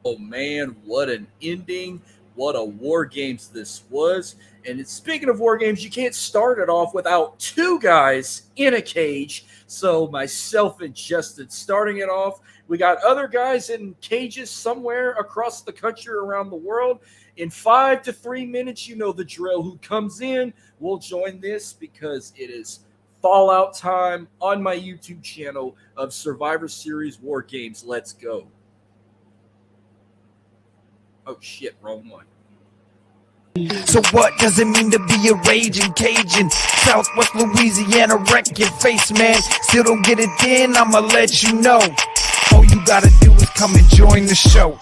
Oh man, what an ending. What a War Games this was. And speaking of War Games, you can't start it off without two guys in a cage. So myself and Justin starting it off. We got other guys in cages somewhere across the country, around the world. In 5 to 3 minutes, you know the drill. Who comes in will join this because it is Fallout time on my YouTube channel of Survivor Series War Games. Let's go. Oh shit, wrong one. So what does it mean to be a raging Cajun? Southwest Louisiana, wreck your face, man. Still don't get it in, I'ma let you know. All you gotta do is come and join the show.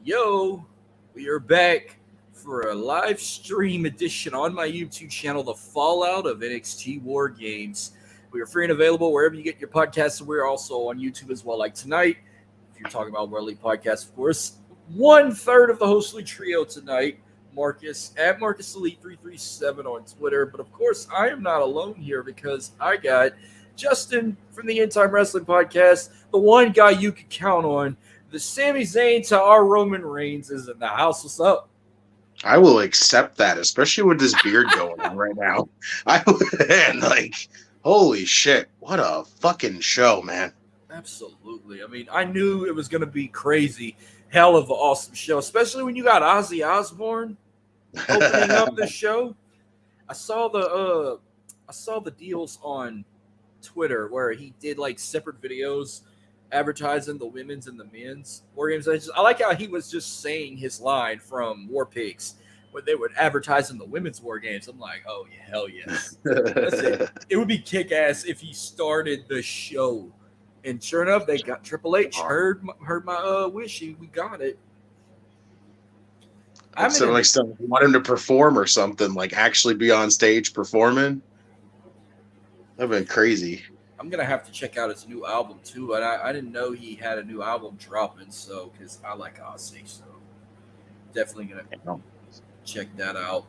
Yo, we are back for a live stream edition on my YouTube channel, the Fallout of NXT War Games. We are free and available wherever you get your podcasts, and we're also on YouTube as well. Like tonight, if you're talking about World Elite Podcast, of course, 1/3 of the Hostly Trio tonight, Marcus at Marcus Elite 337 on Twitter. But of course, I am not alone here because I got Justin from the End Time Wrestling Podcast, the one guy you can count on. The Sami Zayn to our Roman Reigns is in the house. What's up? I will accept that, especially with this beard going on right now. Holy shit, what a fucking show, man. Absolutely. I mean, I knew it was going to be crazy. Hell of an awesome show, especially when you got Ozzy Osbourne opening up the show. I saw the deals on Twitter where he did like separate videos advertising the women's and the men's War Games. I like how he was just saying his line from War Pigs when they would advertise in the women's War Games. I'm like, oh, yeah, hell yes. That's it. It would be kick-ass if he started the show. And sure enough, they got Triple H. Heard my wish. We got it. Want him to perform or something, like actually be on stage performing. That'd been crazy. I'm going to have to check out his new album, too. And I didn't know he had a new album dropping, so because I like Ozzy, so definitely going to check that out.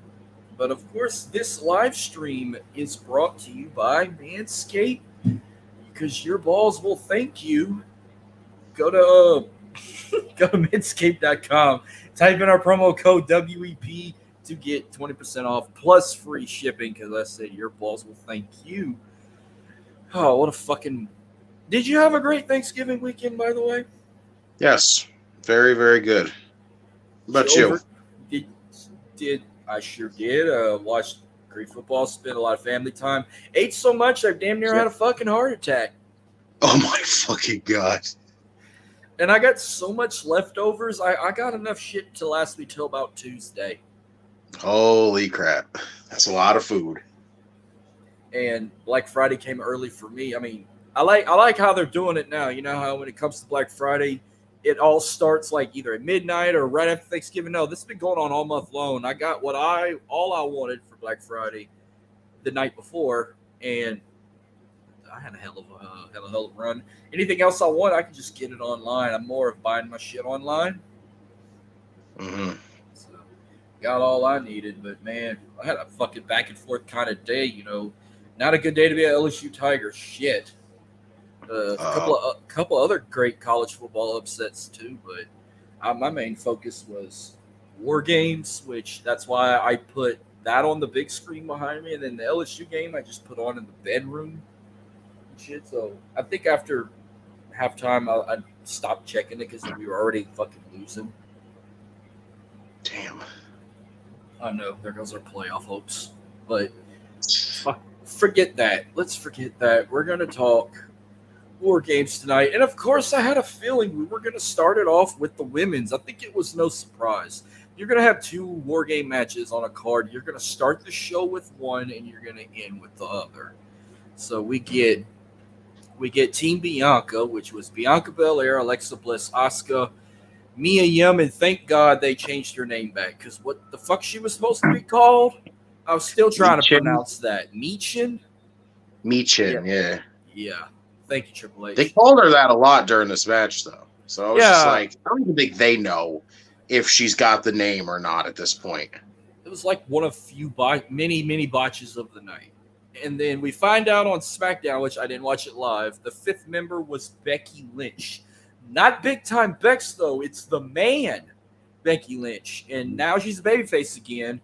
But, of course, this live stream is brought to you by Manscaped, because your balls will thank you. Go to manscaped.com. Type in our promo code WEP to get 20% off plus free shipping, because I said your balls will thank you. Oh, what a fucking... Did you have a great Thanksgiving weekend, by the way? Yes. Very, very good. How about you? I sure did. Watched great football, spent a lot of family time. Ate so much, I damn near had a fucking heart attack. Oh, my fucking God. And I got so much leftovers. I got enough shit to last me till about Tuesday. Holy crap. That's a lot of food. And Black Friday came early for me. I mean, I like how they're doing it now. You know how when it comes to Black Friday, it all starts like either at midnight or right after Thanksgiving. No, this has been going on all month long. I got all I wanted for Black Friday the night before, and I had a hell of a run. Anything else I want, I can just get it online. I'm more of buying my shit online. Mm-hmm. So, got all I needed, but man, I had a fucking back and forth kind of day, you know. Not a good day to be an LSU Tiger. Shit. A couple other great college football upsets too, but my main focus was War Games, which that's why I put that on the big screen behind me, and then the LSU game I just put on in the bedroom and shit. So I think after halftime I stopped checking it because we were already fucking losing. Damn. I know, there goes our playoff hopes, but forget that. Let's forget that. We're going to talk War Games tonight. And, of course, I had a feeling we were going to start it off with the women's. I think it was no surprise. You're going to have two War Game matches on a card. You're going to start the show with one, and you're going to end with the other. So we get Team Bianca, which was Bianca Belair, Alexa Bliss, Asuka, Mia Yim, and thank God they changed her name back, because what the fuck she was supposed to be called? I was still trying to pronounce that. Michin? Yeah. Yeah. Thank you, Triple H. They called her that a lot during this match, though. So I was just like, I don't even think they know if she's got the name or not at this point. It was like one of many botches of the night. And then we find out on SmackDown, which I didn't watch it live, the fifth member was Becky Lynch. Not big time Bex, though. It's the man, Becky Lynch. And now she's a babyface again,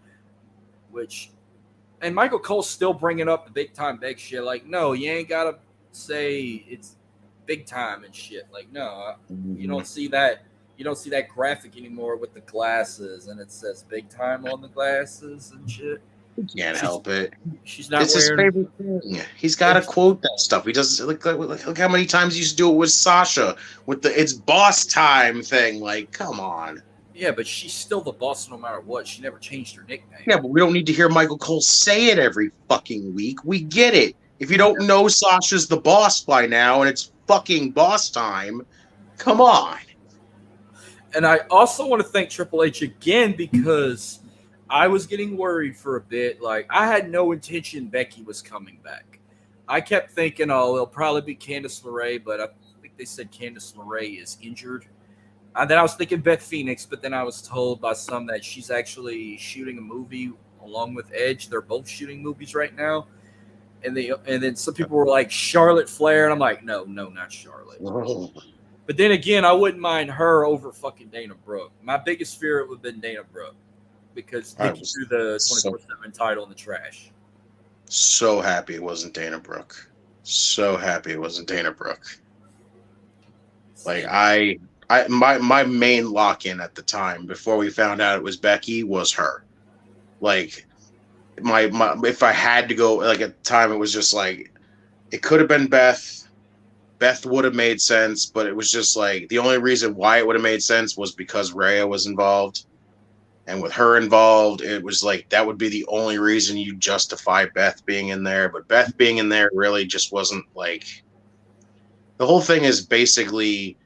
and Michael Cole's still bringing up the big time Bex shit. Like, no, you ain't got to say it's big time and shit. Like, no, you don't see that. You don't see that graphic anymore with the glasses and it says big time on the glasses and shit. Can't help it. She's not it's wearing. His favorite thing. He's got to quote that stuff. He does. Look how many times he used to do it with Sasha with the "it's boss time" thing. Like, come on. Yeah, but she's still the boss no matter what. She never changed her nickname. Yeah, but we don't need to hear Michael Cole say it every fucking week. We get it. If you don't know Sasha's the boss by now and it's fucking boss time, come on. And I also want to thank Triple H again because I was getting worried for a bit. Like, I had no intention Becky was coming back. I kept thinking, oh, it'll probably be Candice LeRae, but I think they said Candice LeRae is injured. And then I was thinking Beth Phoenix, but then I was told by some that she's actually shooting a movie along with Edge. They're both shooting movies right now. And then some people were like, Charlotte Flair. And I'm like, no, not Charlotte. Oh. But then again, I wouldn't mind her over fucking Dana Brooke. My biggest fear would have been Dana Brooke because Nikki threw the 24/7 title in the trash. So happy it wasn't Dana Brooke. So happy it wasn't Dana Brooke. Like my main lock-in at the time before we found out it was Becky was her. Like my if I had to go, like at the time it was just like it could have been Beth. Beth would have made sense, but it was just like the only reason why it would have made sense was because Rhea was involved. And with her involved, it was like that would be the only reason you justify Beth being in there. But Beth being in there really just wasn't like the whole thing is basically,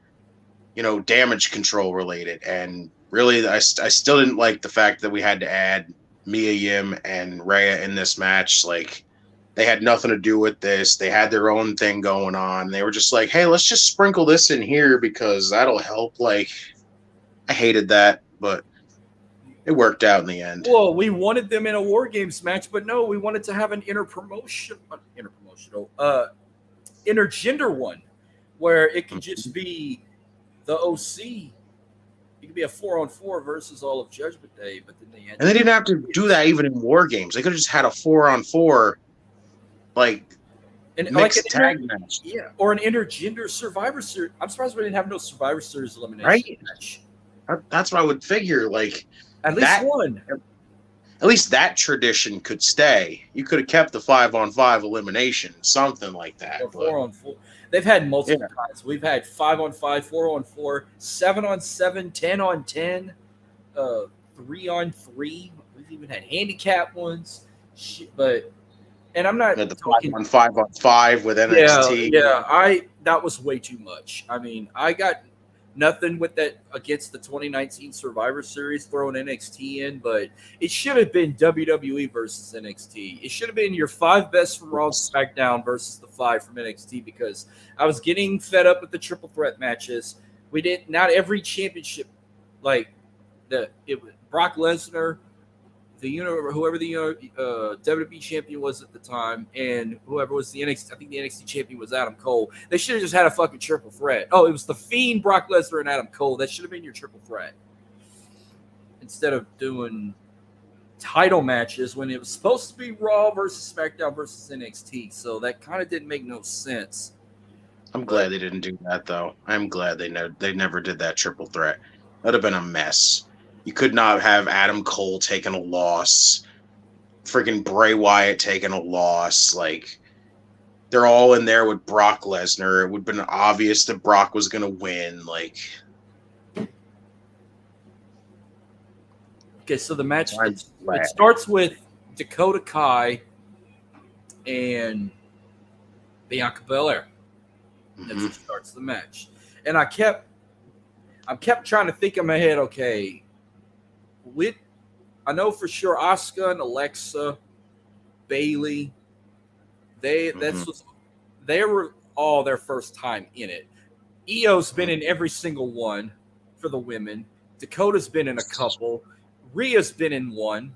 damage control related. And really, I still didn't like the fact that we had to add Mia Yim and Rhea in this match. Like, they had nothing to do with this. They had their own thing going on. They were just like, hey, let's just sprinkle this in here because that'll help. Like, I hated that, but it worked out in the end. Well, we wanted them in a WarGames match, but no, we wanted to have an intergender one where it could just be the OC. It could be a 4-on-4 versus all of Judgment Day, but then they didn't have to do that even in WarGames. They could have just had a 4-on-4, mixed tag match. Yeah, or an intergender Survivor Series. I'm surprised we didn't have no Survivor Series elimination match. That's what I would figure. At least one. At least that tradition could stay. You could have kept the 5-on-5 elimination, something like that. Or 4-on-4. They've had multiple times. We've had 5-on-5, 4-on-4, 7-on-7, 10-on-10, 3-on-3. We've even had handicap ones. And I'm not the 5-on-5 with NXT. Yeah, that was way too much. I mean, I got nothing with that against the 2019 Survivor Series throwing NXT in, but it should have been WWE versus NXT. It should have been your 5 best from Raw and SmackDown versus the 5 from NXT because I was getting fed up with the triple threat matches. Not every championship, it was Brock Lesnar, whoever the WWE champion was at the time, and whoever was the NXT, I think the NXT champion was Adam Cole. They should have just had a fucking triple threat. Oh, it was the Fiend, Brock Lesnar, and Adam Cole. That should have been your triple threat instead of doing title matches when it was supposed to be Raw versus SmackDown versus NXT. So that kind of didn't make no sense. I'm glad they didn't do that, though. I'm glad they never did that triple threat. That would have been a mess. You could not have Adam Cole taking a loss, freaking Bray Wyatt taking a loss. They're all in there with Brock Lesnar. It would have been obvious that Brock was going to win. Okay, so the match it starts with Dakota Kai and Bianca Belair. That's what starts the match. And I kept trying to think in my head, okay, I know for sure Asuka and Alexa, Bayley, they were all their first time in it. Io's been in every single one for the women. Dakota's been in a couple. Rhea's been in one.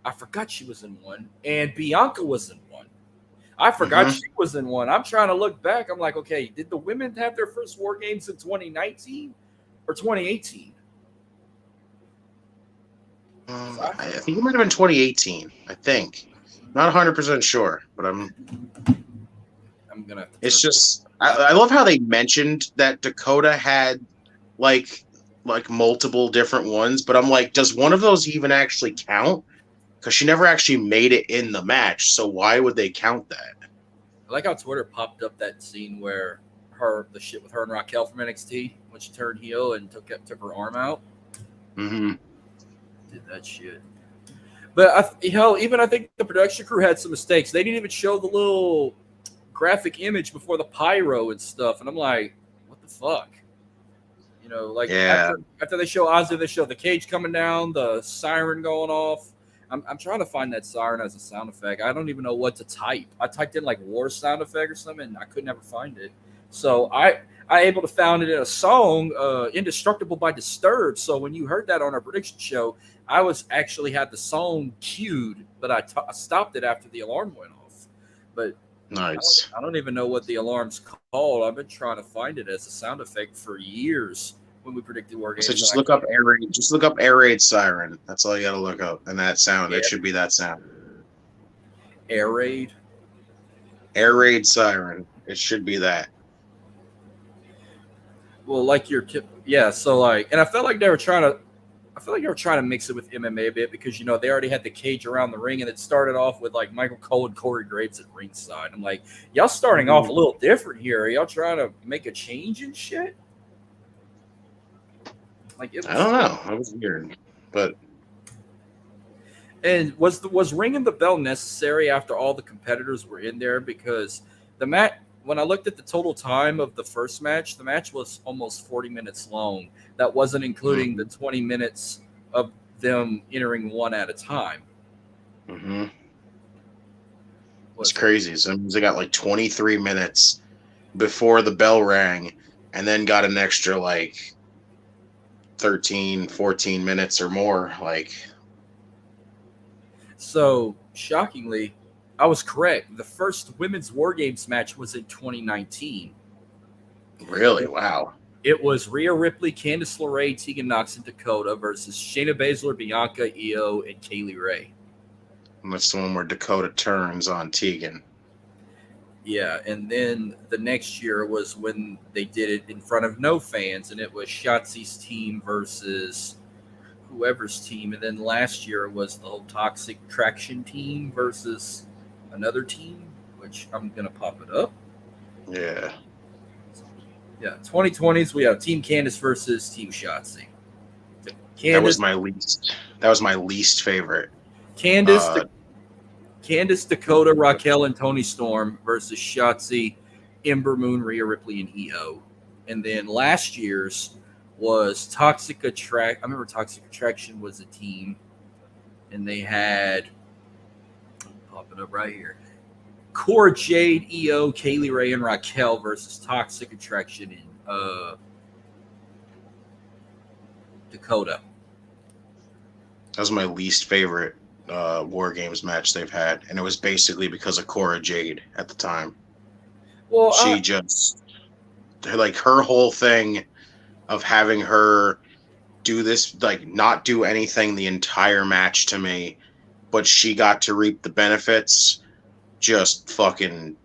I forgot she was in one, and Bianca was in one. I forgot she was in one. I'm trying to look back. I'm like, okay, did the women have their first War Games in 2019 or 2018? I think it might have been 2018. I think, not 100% sure, but I'm gonna. It's just I love how they mentioned that Dakota had like multiple different ones, but I'm like, does one of those even actually count? Because she never actually made it in the match, so why would they count that? I like how Twitter popped up that scene where the shit with her and Raquel from NXT when she turned heel and took her arm out. Mm-hmm. Did that shit. But even I think the production crew had some mistakes. They didn't even show the little graphic image before the pyro and stuff, and I'm like, what the fuck? You know, like after they show Ozzy, they show the cage coming down, the siren going off. I'm trying to find that siren as a sound effect. I don't even know what to type. I typed in like war sound effect or something, and I could never find it. So I able to found it in a song, "Indestructible" by Disturbed. So when you heard that on our prediction show, I was actually had the song queued, but I stopped it after the alarm went off. But nice. I don't even know what the alarm's called. I've been trying to find it as a sound effect for years when we predicted War Games. So just look up air raid. Just look up air raid siren. That's all you got to look up, and that sound. Yeah. It should be that sound. Air raid. Air raid siren. It should be that. Well, like your tip, yeah. So like, and I felt like they were trying to mix it with MMA a bit because they already had the cage around the ring, and it started off with like Michael Cole and Corey Graves at ringside. I'm like, y'all starting off a little different here. Are y'all trying to make a change and shit? Like, I don't know. That was weird, but. And was ringing the bell necessary after all the competitors were in there? Because the match, when I looked at the total time of the first match, the match was almost 40 minutes long. That wasn't including the 20 minutes of them entering one at a time. Mm-hmm. It's crazy. So they got like 23 minutes before the bell rang, and then got an extra like 13, 14 minutes or more. So shockingly, I was correct. The first women's War Games match was in 2019. Really? Wow. It was Rhea Ripley, Candice LeRae, Tegan Nox, and Dakota versus Shayna Baszler, Bianca, Io, and Kaylee Ray. And that's the one where Dakota turns on Tegan. Yeah, and then the next year was when they did it in front of no fans, and it was Shotzi's team versus whoever's team. And then last year was the whole Toxic Traction team versus another team, which I'm going to pop it up. Yeah. Yeah, 2020s, we have Team Candice versus Team Shotzi. That was my least favorite. Candice, Dakota, Raquel, and Toni Storm versus Shotzi, Ember Moon, Rhea Ripley, and Io. And then last year's was Toxic Attraction. I remember Toxic Attraction was a team, and they had popping up right here. Cora Jade, Io, Kaylee Ray, and Raquel versus Toxic Attraction in Dakota. That was my least favorite War Games match they've had, and it was basically because of Cora Jade at the time. Well, she just like her whole thing of having her do this, like not do anything the entire match to me, but she got to reap the benefits. Just fucking,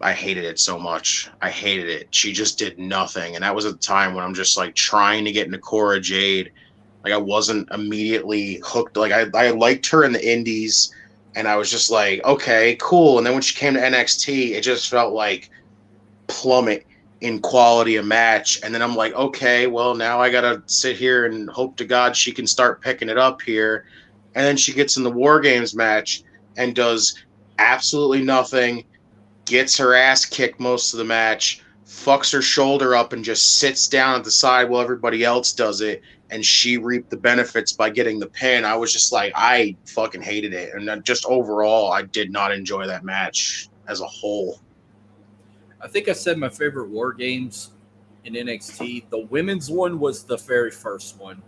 I hated it so much. I hated it. She just did nothing, and that was at the time when I'm just like trying to get into Cora Jade. Like I wasn't immediately hooked. Like I liked her in the indies, and I was just like, okay, cool. And then when she came to NXT, it just felt like plummet in quality of match. And then I'm like, okay, well now I gotta sit here and hope to God she can start picking it up here. And then she gets in the War Games match and does absolutely nothing, gets her ass kicked most of the match, fucks her shoulder up and just sits down at the side while everybody else does it, and she reaped the benefits by getting the pin. I was just like, I fucking hated it. And just overall, I did not enjoy that match as a whole. I think I said my favorite War Games in NXT. The women's one was the very first one.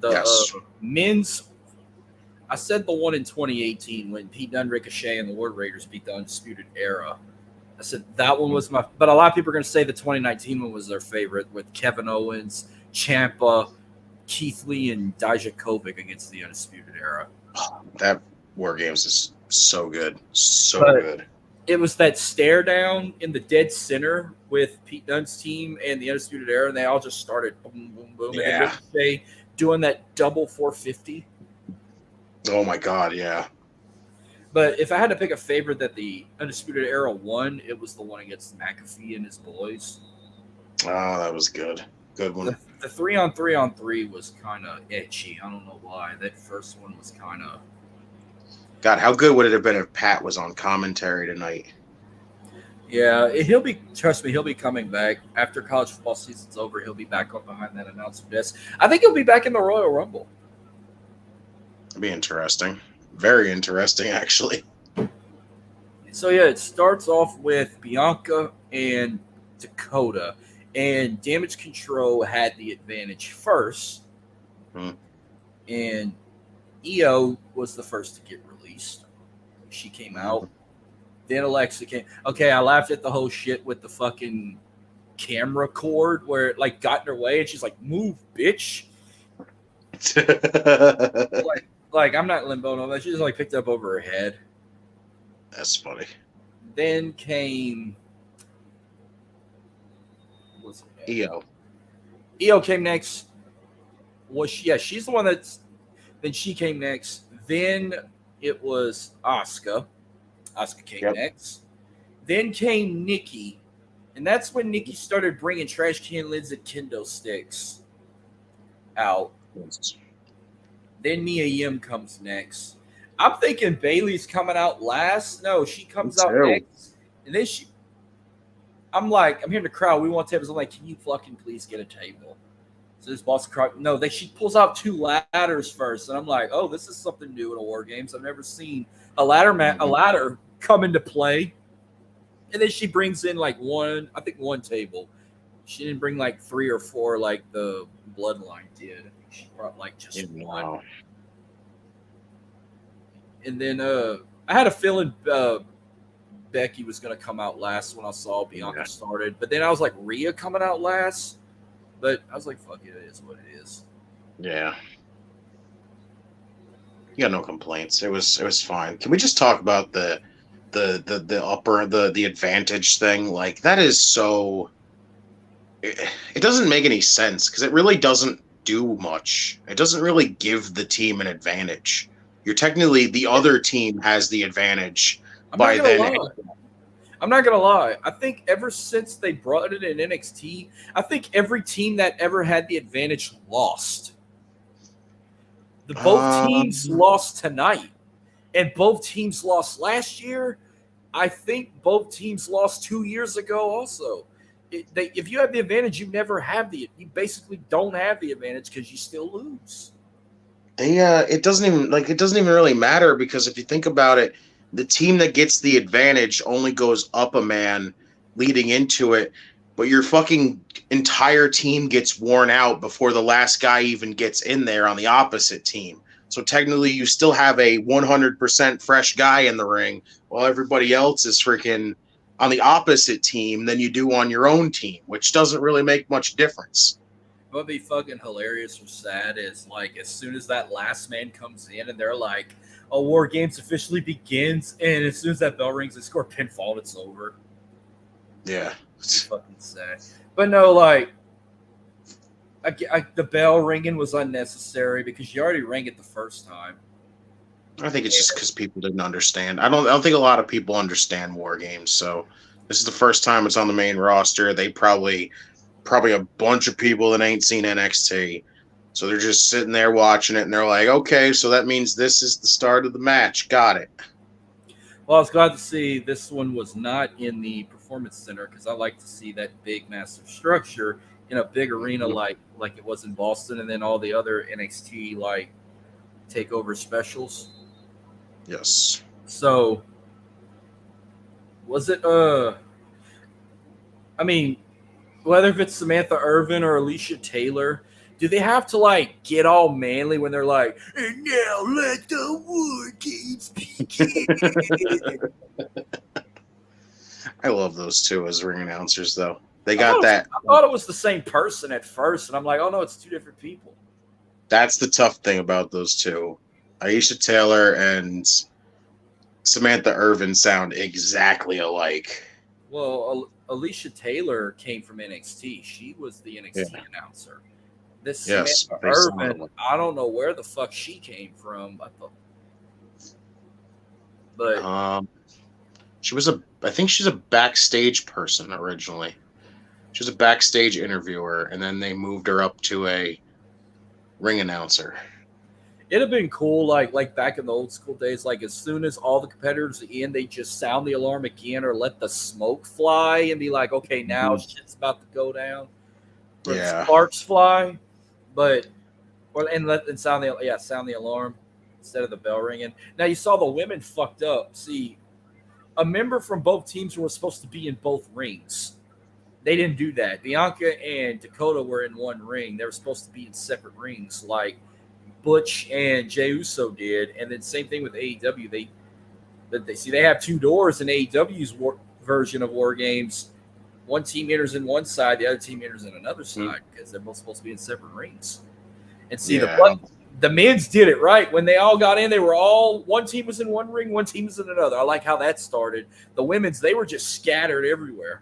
The men's, I said the one in 2018 when Pete Dunne, Ricochet, and the War Raiders beat the Undisputed Era. I said that one was my, but a lot of people are going to say the 2019 one was their favorite with Kevin Owens, Ciampa, Keith Lee, and Dijakovic against the Undisputed Era. That WarGames is so good. So But good. it was that stare down in the dead center with Pete Dunne's team and the Undisputed Era, and they all just started boom, boom, boom. And then Ricochet doing that double 450. Oh my God, yeah. But if I had to pick a favorite that the Undisputed Era won, it was the one against McAfee and his boys. Oh, that was good. Good one. The 3-on-3-on-3 was kind of itchy. I don't know why. That first one was kind of... God, how good would it have been if Pat was on commentary tonight? Yeah, trust me, he'll be coming back. After college football season's over, he'll be back up behind that announcer desk. I think he'll be back in the Royal Rumble. It'd be interesting. Very interesting, actually. So, yeah, it starts off with Bianca and Dakota, and Damage Control had the advantage first, and Io was the first to get released. She came out. Then Alexa came. Okay, I laughed at the whole shit with the fucking camera cord where it, like, got in her way, and she's like, move, bitch. Like, I'm not limboing on that. She just, like, picked it up over her head. That's funny. Then came... What's her name? Io. Io came next. She's the one that's... Then she came next. Then it was Asuka. Asuka came next. Then came Nikki. And that's when Nikki started bringing trash can lids and kendo sticks out. Yes. Then Mia Yim comes next. I'm thinking Bailey's coming out last. No, she comes out next. And then I'm hearing the crowd. We want tables. I'm like, can you fucking please get a table? So this boss crowd. No, she pulls out 2 ladders first. And I'm like, oh, this is something new in a WarGames. I've never seen a ladder come into play. And then she brings in like one table. She didn't bring like 3 or 4 like the Bloodline did. She brought like just one. And then I had a feeling Becky was going to come out last when I saw Bianca started. But then I was like, Rhea coming out last. But I was like, fuck it, it is what it is. Yeah. You got no complaints. It was fine. Can we just talk about the advantage thing? Like, that is so... It doesn't make any sense because it really doesn't do much. It doesn't really give the team an advantage. You're technically, the other team has the advantage by then. I'm not going to lie. I think ever since they brought it in NXT, I think every team that ever had the advantage lost. Both teams lost tonight, and both teams lost last year. I think both teams lost 2 years ago also. If you have the advantage, you basically don't have the advantage because you still lose. It doesn't even really matter because if you think about it, the team that gets the advantage only goes up a man leading into it, but your fucking entire team gets worn out before the last guy even gets in there on the opposite team. So technically you still have a 100% fresh guy in the ring while everybody else is freaking on the opposite team than you do on your own team, which doesn't really make much difference. What would be fucking hilarious or sad is, like, as soon as that last man comes in and they're like, oh, WarGames officially begins, and as soon as that bell rings, they score a pinfall and it's over. Yeah. It's fucking sad. But no, like, the bell ringing was unnecessary because you already rang it the first time. I think it's just because people didn't understand. I don't think a lot of people understand WarGames, so this is the first time it's on the main roster. They probably a bunch of people that ain't seen NXT. So they're just sitting there watching it, and they're like, okay, so that means this is the start of the match. Got it. Well, I was glad to see this one was not in the Performance Center because I like to see that big, massive structure in a big arena like it was in Boston and then all the other NXT, like, takeover specials. Yes. So, was it, I mean, whether if it's Samantha Irvin or Alicia Taylor, Do they have to like get all manly when they're like, and now let the war games begin? I love those two as ring announcers, though. They I got thought that. I thought it was the same person at first, and I'm like, oh no, it's two different people. That's the tough thing about those two. Aisha Taylor and Samantha Irvin sound exactly alike. Well, Alicia Taylor came from NXT. She was the NXT announcer. This Yes, Samantha they sound Irvin, alike. I don't know where the fuck she came from. But I think she's a backstage person originally. She was a backstage interviewer, and then they moved her up to a ring announcer. it'd have been cool, like back in the old school days. Like as soon as all the competitors are in, they just sound the alarm again or let the smoke fly and be like, okay, now shit's about to go down. Or the Yeah. sparks fly, but sound the alarm instead of the bell ringing. Now you saw the women fucked up. See, a member from both teams was supposed to be in both rings. They didn't do that. Bianca and Dakota were in one ring. They were supposed to be in separate rings, like Butch and Jey Uso did. And then same thing with AEW. They have two doors in AEW's version of War Games. One team enters in one side, the other team enters in another side because they're both supposed to be in separate rings. And see, the men's did it right. When they all got in, one team was in one ring, one team was in another. I like how that started. The women's, they were just scattered everywhere.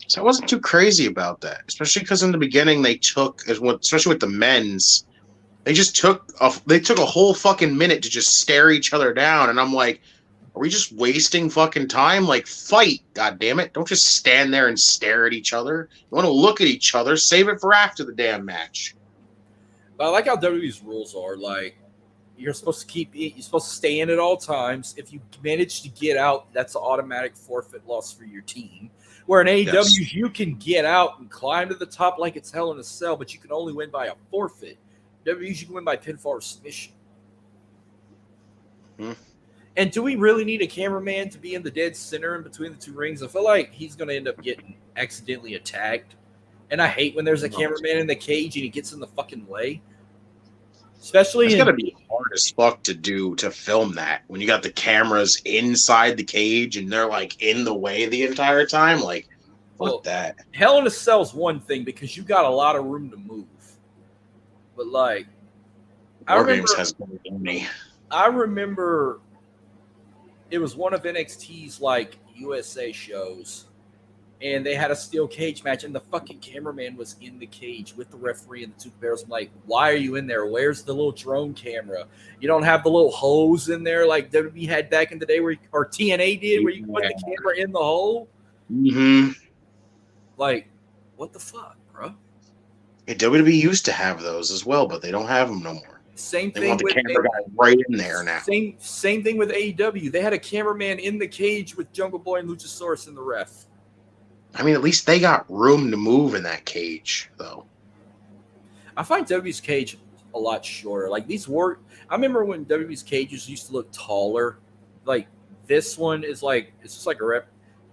So I wasn't too crazy about that, especially because in the beginning they took, especially with the men's, they took a whole fucking minute to just stare each other down, and I'm like, are we just wasting fucking time? Like, fight, goddammit. Don't just stand there and stare at each other. You want to look at each other, save it for after the damn match. But I like how WWE's rules are. Like, you're supposed to stay in at all times. If you manage to get out, that's an automatic forfeit loss for your team. Where in AEW, you can get out and climb to the top like it's Hell in a Cell, but you can only win by a forfeit. WWE's you can win by pinfall or submission. And do we really need a cameraman to be in the dead center in between the two rings? I feel like he's going to end up getting accidentally attacked. And I hate when there's a cameraman in the cage and he gets in the fucking way. Especially it's gonna be hard as fuck to film that when you got the cameras inside the cage and they're like in the way the entire time. Like, fuck that. Hell in a Cell's one thing because you got a lot of room to move. But like, WarGames has money. I remember it was one of NXT's like USA shows. And they had a steel cage match, and the fucking cameraman was in the cage with the referee and the two pairs. I'm like, why are you in there? Where's the little drone camera? You don't have the little hose in there like WWE had back in the day, or TNA did, where you put the camera in the hole. Mm-hmm. Like, what the fuck, bro? Yeah, WWE used to have those as well, but they don't have them no more. Same they thing want the with camera guy right in there now. Same thing with AEW. They had a cameraman in the cage with Jungle Boy and Luchasaurus in the ref. I mean, at least they got room to move in that cage, though. I find WWE's cage a lot shorter. Like I remember when WWE's cages used to look taller. Like this one is like it's just like a rep.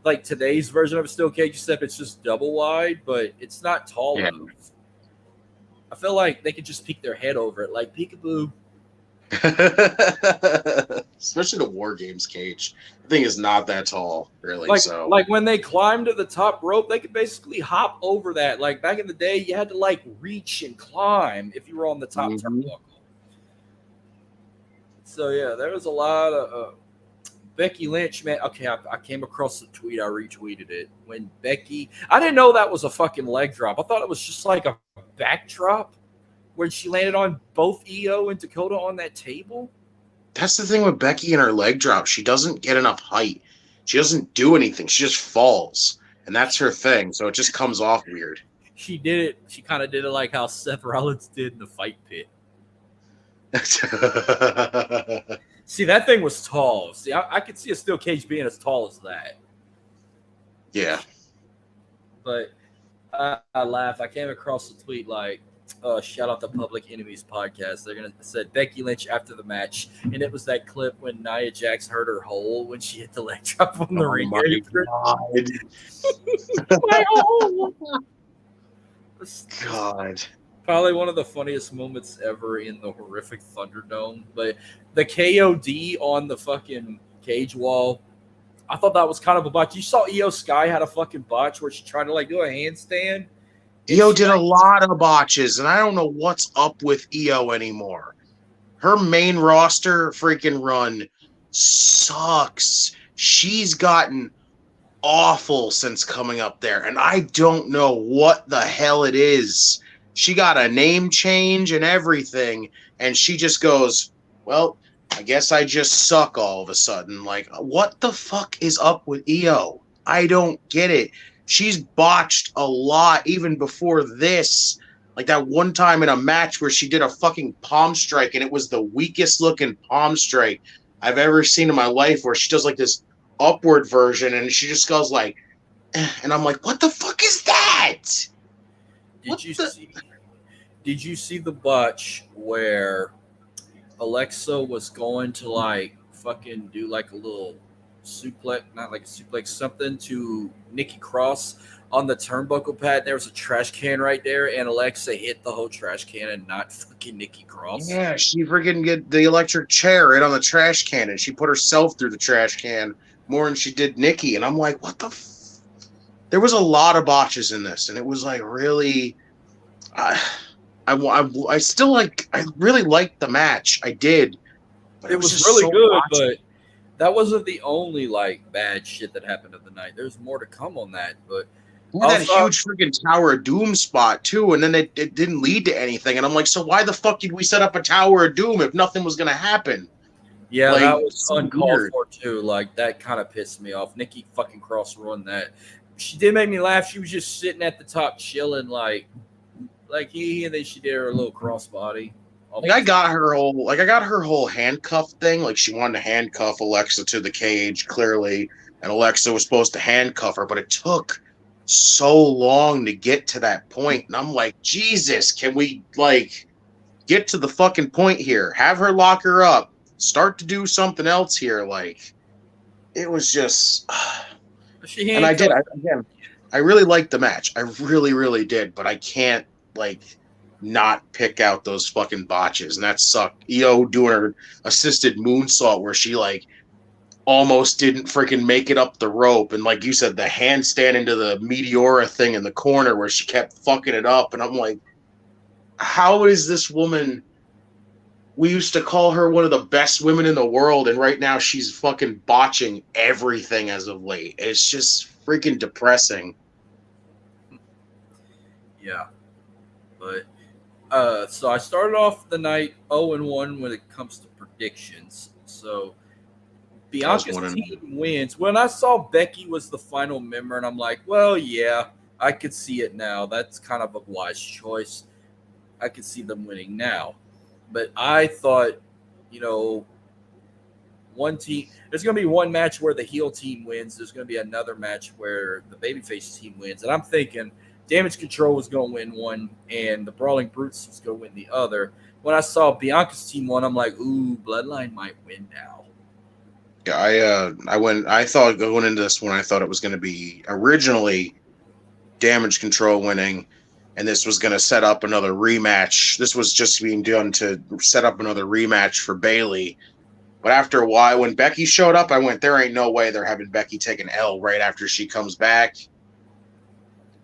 Like today's version of a steel cage, except it's just double wide, but it's not tall enough. I feel like they could just peek their head over it, like peekaboo. Especially the WarGames cage. The thing is not that tall, really. Like when they climb to the top rope, they could basically hop over that. Like back in the day, you had to like reach and climb if you were on the top turnbuckle. So yeah, there was a lot of Becky Lynch, man. Okay, I came across the tweet. I retweeted it. When I didn't know that was a fucking leg drop. I thought it was just like a backdrop where she landed on both Io and Dakota on that table. That's the thing with Becky and her leg drop. She doesn't get enough height. She doesn't do anything. She just falls. And that's her thing. So it just comes off weird. She did it. She kind of did it like how Seth Rollins did in the fight pit. See, that thing was tall. See, I could see a steel cage being as tall as that. Yeah. But I laughed. I came across the tweet like, shout out to Public Enemies podcast. They're gonna said Becky Lynch after the match, and it was that clip when Nia Jax hurt her hole when she hit the leg drop on the ring. God. Probably one of the funniest moments ever in the horrific Thunderdome. But the KOD on the fucking cage wall, I thought that was kind of a botch. You saw Io Sky had a fucking botch where she tried to like do a handstand. And Io she did a like lot of botches, and I don't know what's up with Io anymore. Her main roster freaking run sucks. She's gotten awful since coming up there, and I don't know what the hell it is. She got a name change and everything, and she just goes, well, I guess I just suck all of a sudden. Like, what the fuck is up with Io? I don't get it. She's botched a lot even before this. Like that one time in a match where she did a fucking palm strike, and it was the weakest looking palm strike I've ever seen in my life, where she does like this upward version and she just goes like, and I'm like, what the fuck is that? Did you see the botch where Alexa was going to like fucking do like a little suplex, not like a suplex, something to Nikki Cross on the turnbuckle pad? There was a trash can right there, and Alexa hit the whole trash can and not fucking Nikki Cross. Yeah, she freaking get the electric chair right on the trash can, and she put herself through the trash can more than she did Nikki. And I'm like, what the there was a lot of botches in this, and it was like really I still like, I really liked the match. I did. But It was just really so good, botchy. but that wasn't the only like bad shit that happened of the night. There's more to come on that, but We had that also, huge freaking Tower of Doom spot too, and then it didn't lead to anything. And I'm like, so why the fuck did we set up a Tower of Doom if nothing was gonna happen? yeah, Like, that was so uncalled weird. for too. Like that kind of pissed me off. Nikki fucking Cross ruined that. She did make me laugh. She was just sitting at the top chilling, like he, and then she did her little crossbody. Like I got her whole handcuff thing. Like she wanted to handcuff Alexa to the cage, clearly, and Alexa was supposed to handcuff her, but it took so long to get to that point. And I'm like, Jesus, can we like get to the fucking point here? Have her lock her up. Start to do something else here. Like it was just, She and I did. handcuffed. I really liked the match. I really, really did. But I can't like not pick out those fucking botches, and that sucked. Io doing her assisted moonsault where she like almost didn't freaking make it up the rope, and like you said, the handstand into the Meteora thing in the corner where she kept fucking it up, and I'm like, how is this woman? We used to call her one of the best women in the world, and right now she's fucking botching everything as of late. It's just freaking depressing. Yeah, but so I started off the night 0-1 when it comes to predictions. So Bianca's team wins. When I saw Becky was the final member, and I'm like, well, yeah, I could see it now. That's kind of a wise choice. I could see them winning now. But I thought, one team, there's going to be one match where the heel team wins. There's going to be another match where the babyface team wins. And I'm thinking Damage Control was going to win one, and the Brawling Brutes was going to win the other. When I saw Bianca's team won, I'm like, ooh, Bloodline might win now. Yeah, I thought going into this one, I thought it was going to be originally Damage Control winning, and this was going to set up another rematch. This was just being done to set up another rematch for Bayley. But after a while, when Becky showed up, I went, there ain't no way they're having Becky take an L right after she comes back.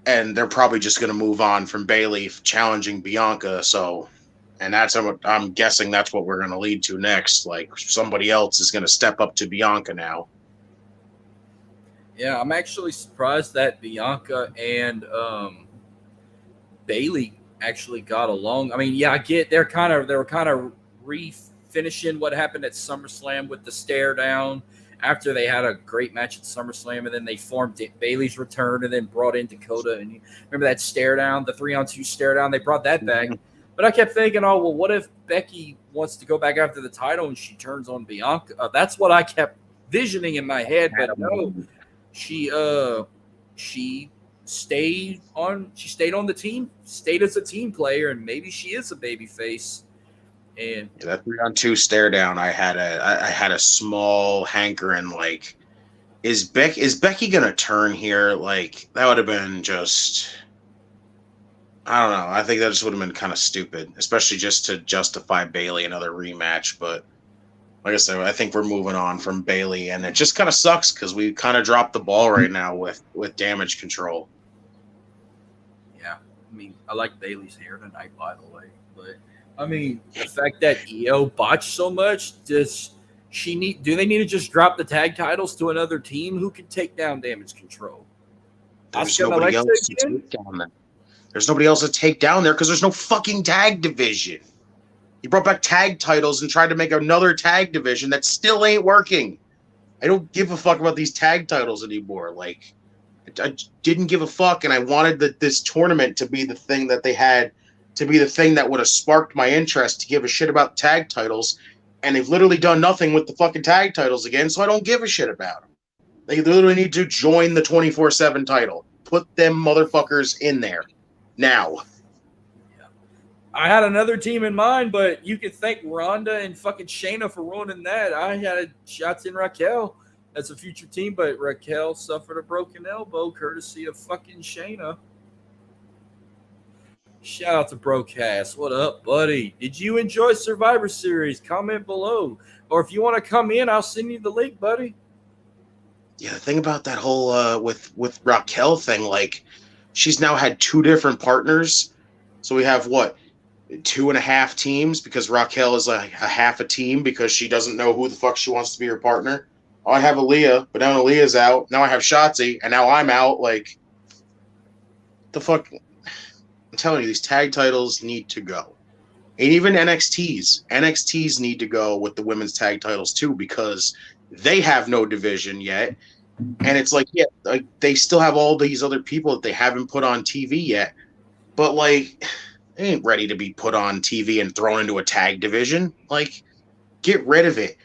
And they're probably just going to move on from Bayley challenging Bianca. So, and that's what I'm guessing that's what we're going to lead to next. Like somebody else is going to step up to Bianca now. Yeah, I'm actually surprised that Bianca and Bayley actually got along. I mean, yeah, I get they were kind of refinishing what happened at SummerSlam with the stare down after they had a great match at SummerSlam, and then they formed Bayley's return and then brought in Dakota. And you remember that stare down, the 3-on-2 stare down? They brought that back. But I kept thinking, oh, well, what if Becky wants to go back after the title and she turns on Bianca? That's what I kept visioning in my head. But no, she stayed on the team, stayed as a team player, and maybe she is a baby face. And that 3-on-2 stare down, I had a small hankering, like, is Becky gonna turn here? Like, that would have been just I don't know. I think that just would have been kind of stupid, especially just to justify Bailey another rematch. But like I said, I think we're moving on from Bailey, and it just kind of sucks because we kind of dropped the ball right now with damage control. Yeah, I mean, I like Bailey's hair tonight, by the way. But I mean, the fact that EO botched so much, does she need? Do they need to just drop the tag titles to another team who can take down damage control? There's Asuka and nobody Alexa else to again? take down there. There's nobody else to take down there because there's no fucking tag division. He brought back tag titles and tried to make another tag division that still ain't working. I don't give a fuck about these tag titles anymore. Like, I didn't give a fuck, and I wanted this tournament to be the thing that they had, to be the thing that would have sparked my interest to give a shit about tag titles, and they've literally done nothing with the fucking tag titles again, so I don't give a shit about them. They literally need to join the 24/7 title. Put them motherfuckers in there. Now. I had another team in mind, but you could thank Ronda and fucking Shayna for ruining that. I had shots in Raquel as a future team, but Raquel suffered a broken elbow courtesy of fucking Shayna. Shout out to Broadcast. What up, buddy? Did you enjoy Survivor Series? Comment below. Or if you want to come in, I'll send you the link, buddy. Yeah, the thing about that whole with Raquel thing, like, she's now had two different partners. So we have what? 2.5 teams because Raquel is like a half a team because she doesn't know who the fuck she wants to be her partner. Oh, I have Aaliyah, but now Aaliyah's out. Now I have Shotzi, and now I'm out. Like, the fuck? I'm telling you, these tag titles need to go. And even NXTs need to go with the women's tag titles too because they have no division yet. And it's like, yeah, like they still have all these other people that they haven't put on TV yet. But like, they ain't ready to be put on TV and thrown into a tag division. Like, get rid of it.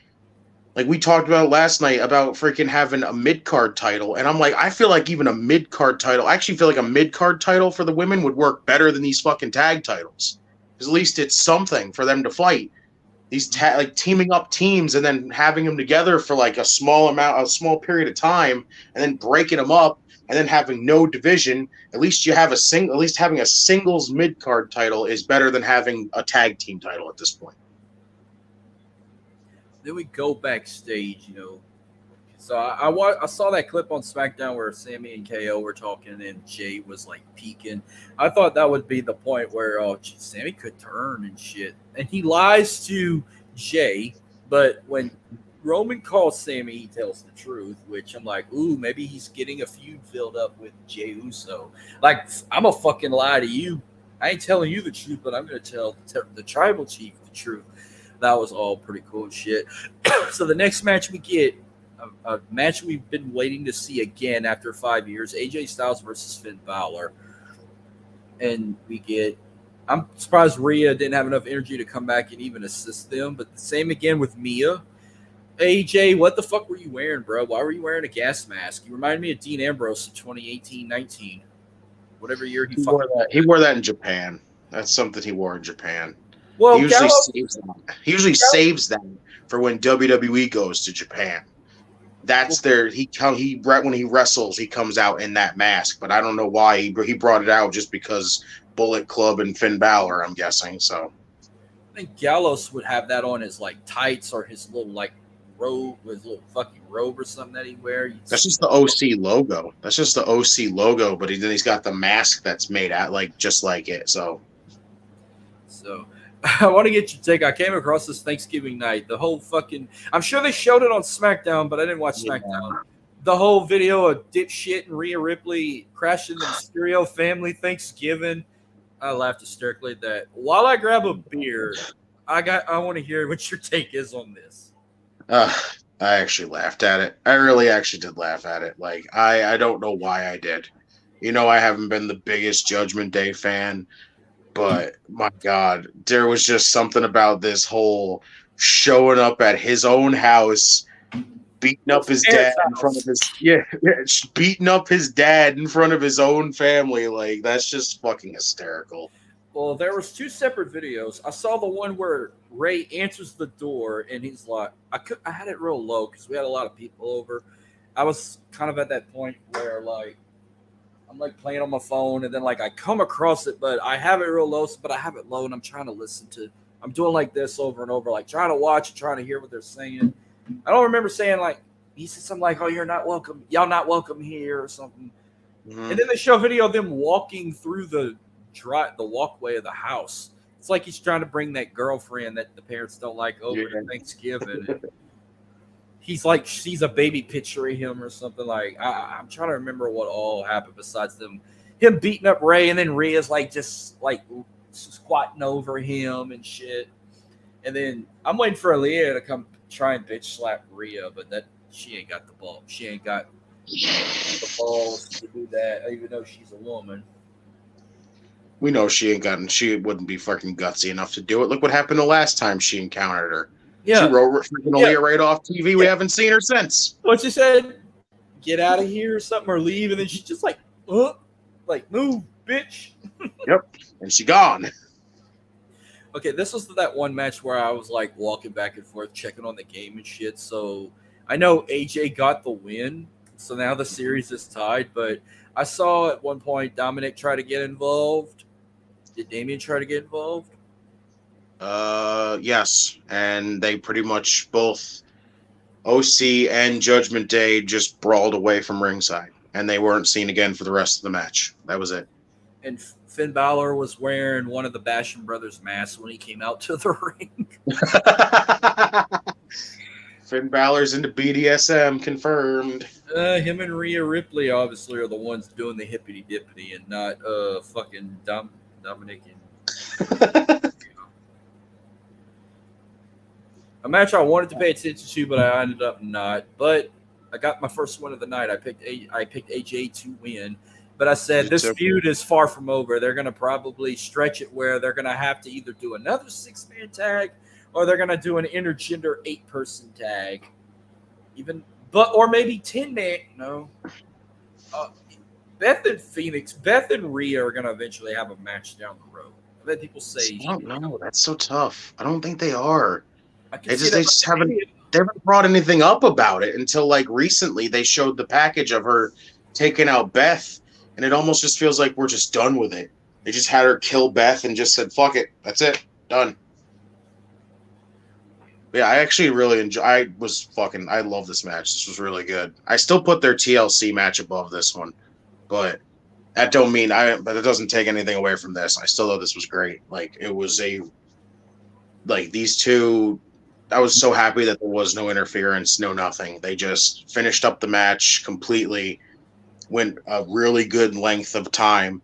Like we talked about last night about freaking having a mid-card title. And I'm like, I feel like even a mid-card title, I actually feel like a mid-card title for the women would work better than these fucking tag titles. Because at least it's something for them to fight. These like teaming up teams and then having them together for like a small period of time and then breaking them up and then having no division. At least you have at least having a singles mid-card title is better than having a tag team title at this point. Then we go backstage, So I saw that clip on SmackDown where Sammy and KO were talking and Jay was like peeking. I thought that would be the point where Sammy could turn and shit. And he lies to Jay, but when Roman calls Sammy, he tells the truth, which I'm like, ooh, maybe he's getting a feud filled up with Jey Uso. Like, I'm a fucking lie to you. I ain't telling you the truth, but I'm going to tell the tribal chief the truth. That was all pretty cool shit. So the next match we get, a match we've been waiting to see again after 5 years, AJ Styles versus Finn Balor. And we get, I'm surprised Rhea didn't have enough energy to come back and even assist them, but the same again with Mia. AJ, what the fuck were you wearing, bro? Why were you wearing a gas mask? You remind me of Dean Ambrose in 2018-19. Whatever year he wore that. He wore that in Japan. That's something he wore in Japan. Well, he usually saves them for when WWE goes to Japan. That's when he wrestles, he comes out in that mask. But I don't know why he brought it out, just because Bullet Club and Finn Balor, I'm guessing. So I think Gallows would have that on his like tights or his little like robe, his little fucking robe or something that he wear. That's just the OC logo. But then he's got the mask that's made out like just like it. So I want to get your take. I came across this Thanksgiving night. The whole fucking, I'm sure they showed it on SmackDown, but I didn't watch SmackDown. The whole video of Dipshit and Rhea Ripley crashing the Mysterio family Thanksgiving. I laughed hysterically at that. While I grab a beer, I want to hear what your take is on this. I actually laughed at it. I really actually did laugh at it. Like, I don't know why I did. I haven't been the biggest Judgment Day fan, but my God, there was just something about this whole showing up at his own house, beating up his dad in front of beating up his dad in front of his own family. Like, that's just fucking hysterical. Well, there was two separate videos. I saw the one where Ray answers the door and he's like, I had it real low because we had a lot of people over. I was kind of at that point where like I'm like playing on my phone, and then like I come across it, but I have it real low, but I have it low, and I'm trying to listen to. I'm doing like this over and over, like trying to watch and trying to hear what they're saying. I don't remember saying like he said something like, "Oh, you're not welcome. Y'all not welcome here" or something. And then they show a video of them walking through the walkway of the house. It's like he's trying to bring that girlfriend that the parents don't like over to Thanksgiving. And he's like, she's a baby picture of him or something. Like I'm trying to remember what all happened besides him beating up Ray, and then Rhea's like just like squatting over him and shit. And then I'm waiting for Aaliyah to come try and bitch slap Rhea, but that she ain't got the ball. She ain't got the balls to do that, even though she's a woman. We know she wouldn't be fucking gutsy enough to do it. Look what happened the last time she encountered her. Yeah. She wrote freaking Aaliyah right off TV. Yeah. We haven't seen her since. What she said, get out of here or something, or leave, and then she's just like move, bitch. Yep. And she gone. Okay, this was that one match where I was like walking back and forth, checking on the game and shit. So I know AJ got the win. So now the series is tied, but I saw at one point Dominic try to get involved. Did Damian try to get involved? Yes. And they pretty much both OC and Judgment Day just brawled away from ringside. And they weren't seen again for the rest of the match. That was it. And Finn Balor was wearing one of the Basham Brothers masks when he came out to the ring. Finn Balor's into BDSM, confirmed. Him and Rhea Ripley obviously are the ones doing the hippity dippity, and not fucking Dominic and a match I wanted to pay attention to, but I ended up not. But I got my first win of the night. I picked AJ to win, but I said this feud is far from over. They're going to probably stretch it where they're going to have to either do another 6-man tag, or they're going to do an intergender 8-person tag, or maybe 10-man. No, Beth and Rhea are going to eventually have a match down the road. I bet people say, I don't know. That's so tough. I don't think they are. They just haven't brought anything up about it until like recently. They showed the package of her taking out Beth, and it almost just feels like we're just done with it. They just had her kill Beth and just said, "Fuck it, that's it, done." Yeah, I actually really enjoy. I love this match. This was really good. I still put their TLC match above this one, but that doesn't take anything away from this. I still thought this was great. Like it was these two. I was so happy that there was no interference, no nothing. They just finished up the match completely, went a really good length of time,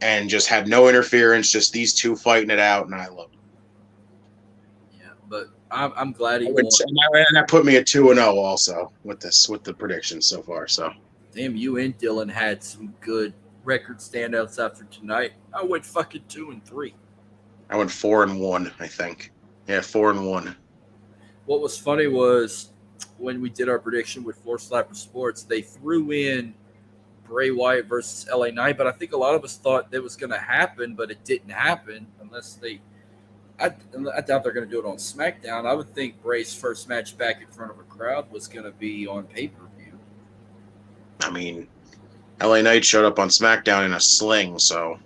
and just had no interference. Just these two fighting it out, and I loved it. Yeah, but I'm glad he won. And that put me at 2-0 also with the predictions so far. So damn, you and Dylan had some good record standouts after tonight. I went fucking 2-3. I went 4-1, I think. Yeah, 4-1. What was funny was when we did our prediction with Floor Slapper Sports, they threw in Bray Wyatt versus LA Knight, but I think a lot of us thought that was going to happen, but it didn't happen unless I doubt they're going to do it on SmackDown. I would think Bray's first match back in front of a crowd was going to be on pay-per-view. I mean, LA Knight showed up on SmackDown in a sling, so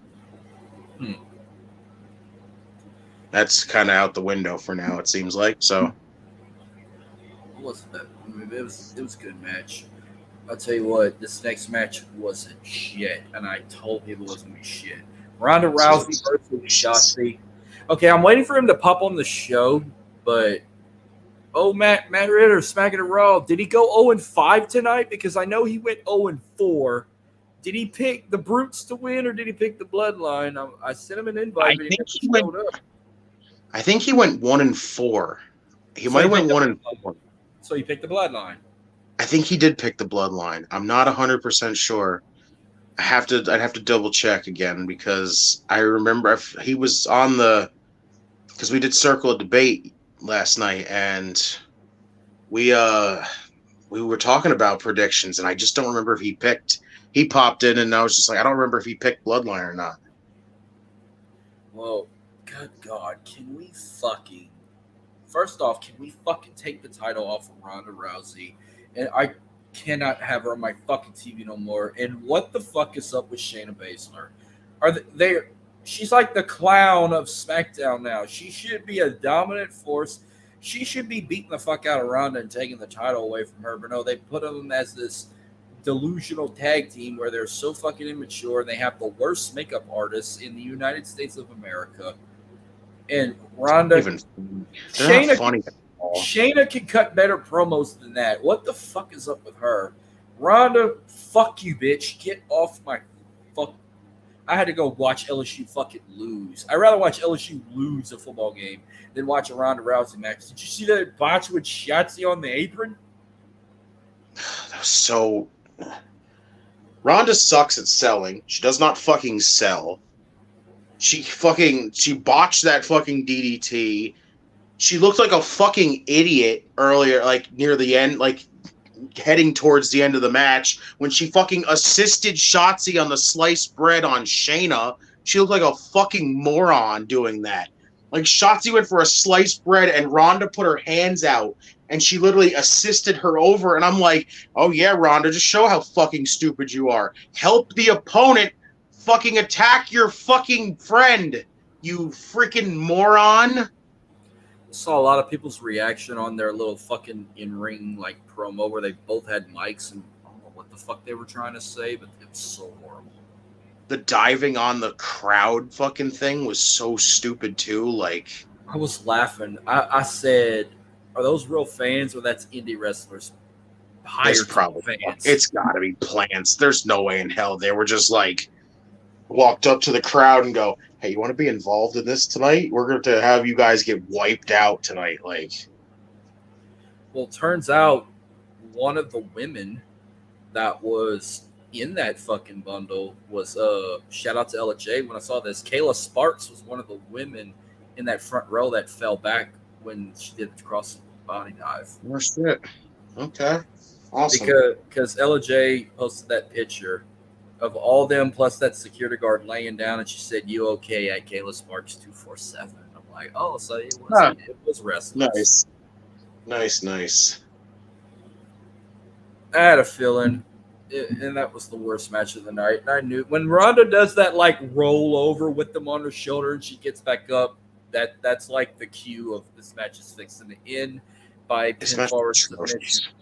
that's kind of out the window for now, it seems like. So it wasn't that. I mean, it was a good match. I'll tell you what, this next match wasn't shit, and I told people it was going to be shit. Ronda Rousey versus Shotzi. Okay, I'm waiting for him to pop on the show, but Matt Ritter smacking it raw. Did he go 0-5 tonight? Because I know he went 0-4. Did he pick the Brutes to win, or did he pick the Bloodline? I sent him an invite, but he never showed up. I think he went 1-4. He might have went 1-4. So he picked the Bloodline. I think he did pick the Bloodline. I'm not 100% sure. I'd have to double check again because I remember he was on because we did Circle of Debate last night and we were talking about predictions and I just don't remember if he popped in and I was just like, I don't remember if he picked Bloodline or not. Well, good God, first off, can we fucking take the title off of Ronda Rousey? And cannot have her on my fucking TV no more. And what the fuck is up with Shayna Baszler? Are they? She's like the clown of SmackDown now. She should be a dominant force. She should be beating the fuck out of Ronda and taking the title away from her. But no, they put them as this delusional tag team where they're so fucking immature. They have the worst makeup artists in the United States of America. And Ronda, Shayna can cut better promos than that. What the fuck is up with her? Ronda, fuck you, bitch. Get off my fuck. I had to go watch LSU fucking lose. I'd rather watch LSU lose a football game than watch a Ronda Rousey match. Did you see that botch with Shotzi on the apron? That was so... Ronda sucks at selling. She does not fucking sell. She botched that fucking DDT. She looked like a fucking idiot earlier, like near the end, like heading towards the end of the match when she fucking assisted Shotzi on the sliced bread on Shayna. She looked like a fucking moron doing that. Like Shotzi went for a sliced bread and Ronda put her hands out and she literally assisted her over. And I'm like, oh yeah, Ronda, just show how fucking stupid you are. Help the opponent fucking attack your fucking friend, you freaking moron. Saw a lot of people's reaction on their little fucking in-ring like promo where they both had mics and I don't know what the fuck they were trying to say, but it was so horrible. The diving on the crowd fucking thing was so stupid too. Like, I was laughing. I said, are those real fans or that's indie wrestlers? It's probably fans. It's gotta be plants. There's no way in hell they were just like walked up to the crowd and go, hey, you want to be involved in this tonight? We're going to have you guys get wiped out tonight. Like, well, it turns out one of the women that was in that fucking bundle was shout out to LJ. When I saw this, Kayla Sparks was one of the women in that front row that fell back when she did the cross body dive. Oh shit. Okay. Awesome. Because LJ posted that picture of all them plus that security guard laying down, and she said, "You okay?" at Kayla Sparks 247. I'm like, oh, so it was wrestling. Nice. I had a feeling, and that was the worst match of the night. And I knew when Ronda does that like roll over with them on her shoulder and she gets back up, that's like the cue of this match is fixing to end by pinfall submission.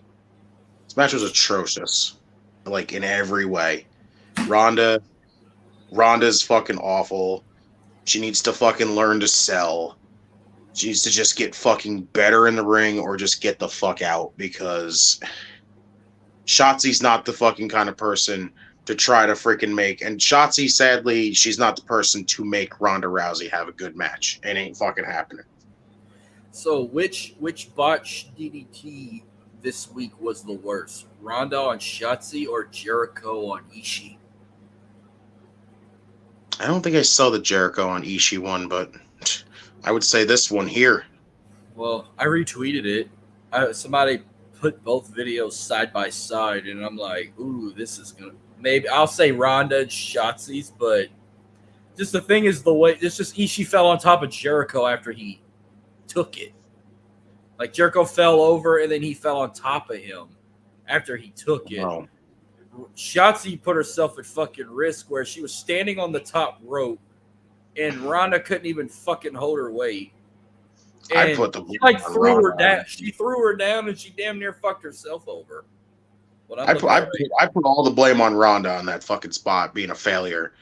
This match was atrocious, like in every way. Ronda's fucking awful. She needs to fucking learn to sell. She needs to just get fucking better in the ring or just get the fuck out because Shotzi's not the fucking kind of person to try to freaking make. And Shotzi, sadly, she's not the person to make Ronda Rousey have a good match. It ain't fucking happening. So which botch DDT this week was the worst? Ronda on Shotzi or Jericho on Ishii? I don't think I saw the Jericho on Ishii one, but I would say this one here. Well, I retweeted it. Somebody put both videos side by side, and I'm like, ooh, this is going to... Maybe I'll say Ronda and Shotzi's, but just the thing is the way... It's just Ishii fell on top of Jericho after he took it. Like, Jericho fell over, and then he fell on top of him after he took it. Oh. Shotzi put herself at fucking risk where she was standing on the top rope and Ronda couldn't even fucking hold her weight. And I put the threw her down. She threw her down and she damn near fucked herself over. I put all the blame on Ronda on that fucking spot being a failure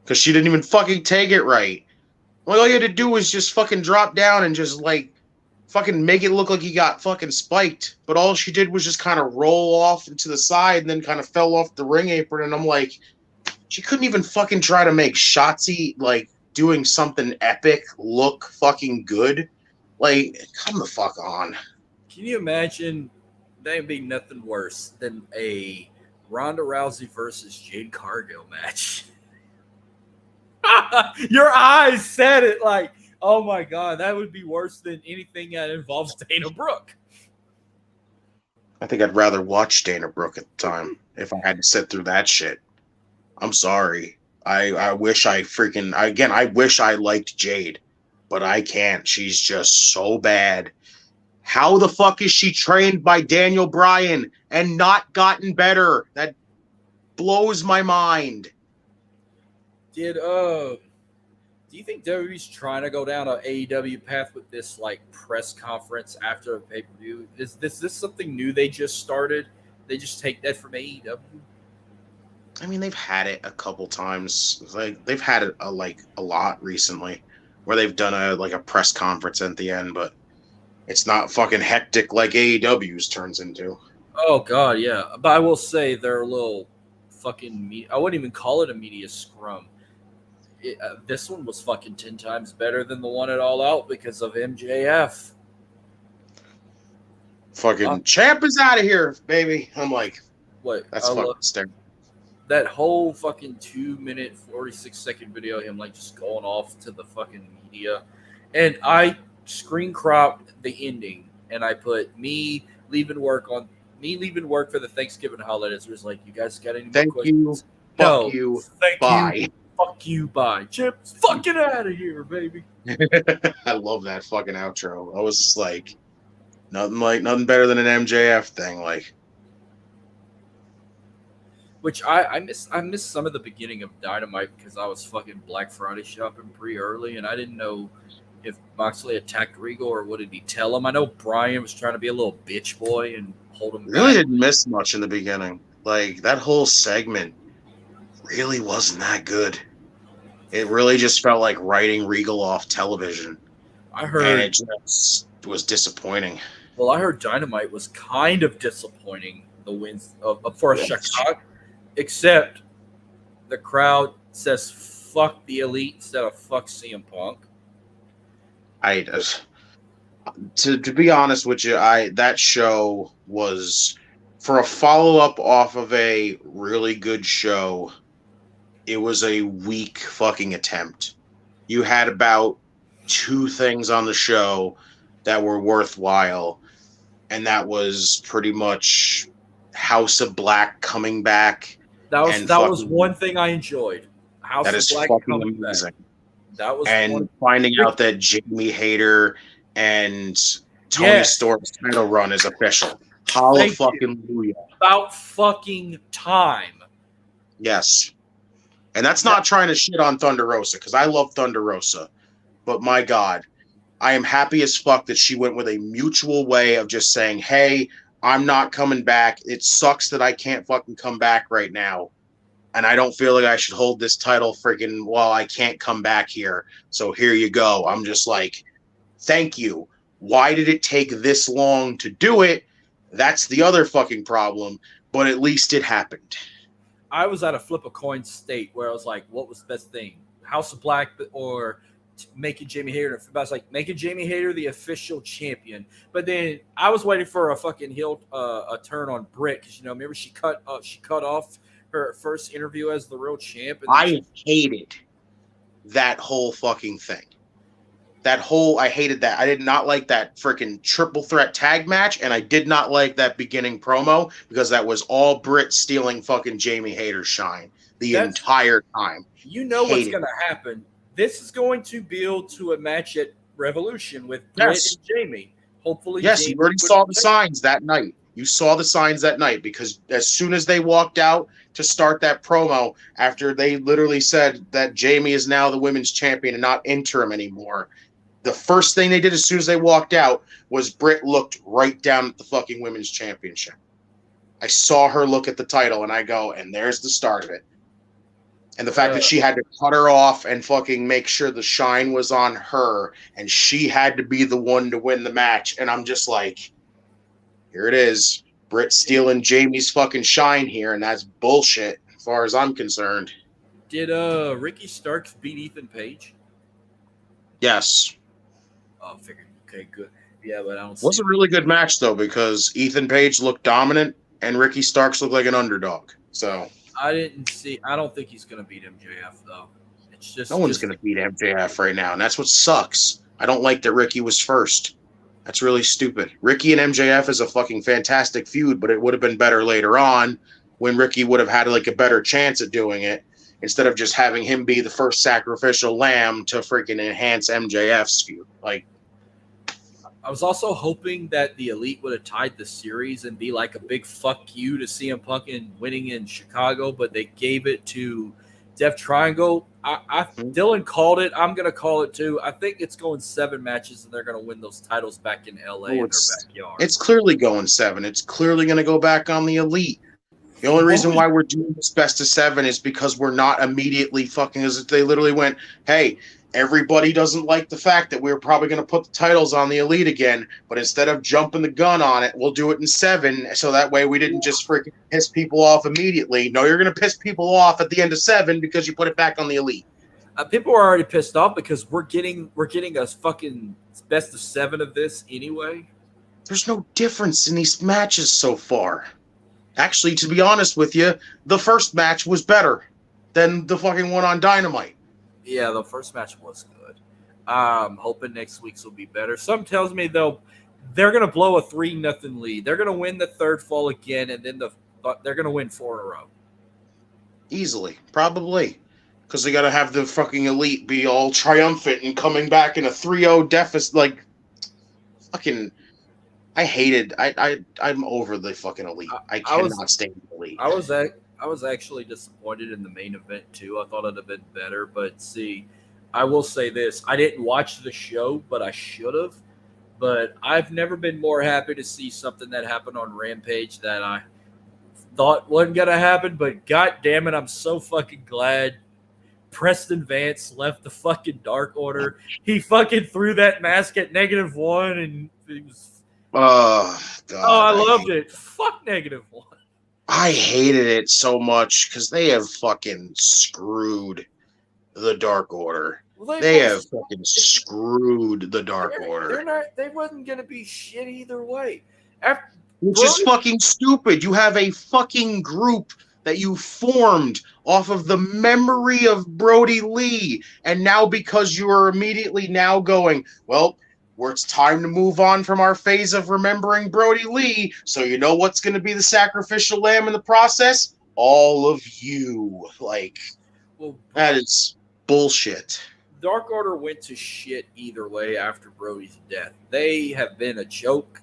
because she didn't even fucking take it right. Like, all you had to do was just fucking drop down and just like fucking make it look like he got fucking spiked. But all she did was just kind of roll off into the side and then kind of fell off the ring apron. And I'm like, she couldn't even fucking try to make Shotzi like doing something epic look fucking good. Like, come the fuck on. Can you imagine? That'd be nothing worse than a Ronda Rousey versus Jade Cargill match. Your eyes said it like, oh my God, that would be worse than anything that involves Dana Brooke. I think I'd rather watch Dana Brooke at the time if I had to sit through that shit. I'm sorry. I wish I wish I liked Jade, but I can't. She's just so bad. How the fuck is she trained by Daniel Bryan and not gotten better? That blows my mind. Do you think WWE's trying to go down an AEW path with this like press conference after a pay per view? Is this something new they just started? They just take that from AEW? I mean, they've had it a couple times. Like they've had it a lot recently, where they've done a press conference at the end, but it's not fucking hectic like AEW's turns into. Oh god, yeah. But I will say they're a little fucking. I wouldn't even call it a media scrum. This one was fucking 10 times better than the one at All Out because of MJF. Fucking champ is out of here, baby. I'm like, what? That's fucking stupid. That whole fucking 2-minute 46-second video of him like just going off to the fucking media, and I screen cropped the ending and I put me leaving work for the Thanksgiving holidays. It was like, you guys got any more questions? Fuck you. Bye. You. Fuck you. Bye. Chip, fucking out of here, baby. I love that fucking outro. I was just like nothing better than an MJF thing. Like, which I miss some of the beginning of Dynamite because I was fucking Black Friday shopping pretty early and I didn't know if Moxley attacked Regal or what did he tell him. I know Brian was trying to be a little bitch boy and hold him really back. Didn't miss much in the beginning. Like, that whole segment really wasn't that good. It really just felt like writing Regal off television. I heard, and it just was disappointing. Well, I heard Dynamite was kind of disappointing, the wins for Chicago, except the crowd says fuck the Elite instead of fuck CM Punk. To be honest with you, that show was, for a follow-up off of a really good show, it was a weak fucking attempt. You had about 2 things on the show that were worthwhile, and that was pretty much House of Black coming back. That was one thing I enjoyed. House of Black coming amazing. Back. That was finding out that Jamie Hayter and Tony Storm's title run is official. Hallelujah. About fucking time. Yes. And that's not trying to shit on Thunder Rosa, because I love Thunder Rosa. But my God, I am happy as fuck that she went with a mutual way of just saying, hey, I'm not coming back. It sucks that I can't fucking come back right now. And I don't feel like I should hold this title freaking while I can't come back here. So here you go. I'm just like, thank you. Why did it take this long to do it? That's the other fucking problem. But at least it happened. I was at a flip a coin state where I was like, what was the best thing? House of Black or making Jamie Hayter? I was like, making Jamie Hayter the official champion. But then I was waiting for a fucking heel a turn on Britt because, you know, remember she cut off her first interview as the real champ. And I hated that whole fucking thing. I hated that. I did not like that freaking triple threat tag match, and I did not like that beginning promo because that was all Britt stealing fucking Jamie Hayter's shine the entire time. You know what's going to happen. This is going to build to a match at Revolution with Britt and Jamie. Hopefully, yes, you already saw the signs that night. You saw the signs that night because as soon as they walked out to start that promo, after they literally said that Jamie is now the women's champion and not interim anymore, the first thing they did as soon as they walked out was Britt looked right down at the fucking women's championship. I saw her look at the title and I go, and there's the start of it. And the fact that she had to cut her off and fucking make sure the shine was on her and she had to be the one to win the match. And I'm just like, here it is. Britt stealing Jamie's fucking shine here, and that's bullshit as far as I'm concerned. Did Ricky Starks beat Ethan Page? Yes. Oh, figured. Okay, good. Yeah, but I don't. It was a really good match though because Ethan Page looked dominant and Ricky Starks looked like an underdog. So I don't think he's gonna beat MJF though. It's just no one's gonna beat MJF right now, and that's what sucks. I don't like that Ricky was first. That's really stupid. Ricky and MJF is a fucking fantastic feud, but it would have been better later on when Ricky would have had like a better chance at doing it instead of just having him be the first sacrificial lamb to freaking enhance MJF's feud. Like, I was also hoping that the Elite would have tied the series and be like a big fuck you to CM Punk and winning in Chicago, but they gave it to Death Triangle. Dylan called it. I'm going to call it too. I think it's going 7 matches, and they're going to win those titles back in LA in their backyard. It's clearly going 7. It's clearly going to go back on the Elite. The only reason why we're doing this best of 7 is because we're not immediately fucking. As they literally went, hey, everybody doesn't like the fact that we're probably going to put the titles on the Elite again, but instead of jumping the gun on it, we'll do it in 7, so that way we didn't just freaking piss people off immediately. No, you're going to piss people off at the end of 7 because you put it back on the Elite. People are already pissed off because we're getting a fucking best of 7 of this anyway. There's no difference in these matches so far. Actually, to be honest with you, the first match was better than the fucking one on Dynamite. Yeah, the first match was good. I'm hoping next week's will be better. Some tells me they're going to blow a 3-0 lead. They're going to win the third fall again, and then they're going to win 4 in a row. Easily, probably. Because they got to have the fucking Elite be all triumphant and coming back in a 3-0 deficit. Like, fucking... I'm over the fucking Elite. I cannot stand the Elite. I was actually disappointed in the main event too. I thought it'd have been better, but see, I will say this: I didn't watch the show, but I should have. But I've never been more happy to see something that happened on Rampage that I thought wasn't gonna happen. But god damn it, I'm so fucking glad Preston Vance left the fucking Dark Order. He fucking threw that mask at -1, and it was. Oh, God. Oh, I loved it. Fuck -1. I hated it so much because they have fucking screwed the Dark Order. Well, they have fucking screwed the Dark Order. They wasn't going to be shit either way. Which is fucking stupid. You have a fucking group that you formed off of the memory of Brody Lee. And now because you are immediately now going, well, where it's time to move on from our phase of remembering Brody Lee, so you know what's going to be the sacrificial lamb in the process? All of you. Like, that is bullshit. Dark Order went to shit either way after Brody's death. They have been a joke.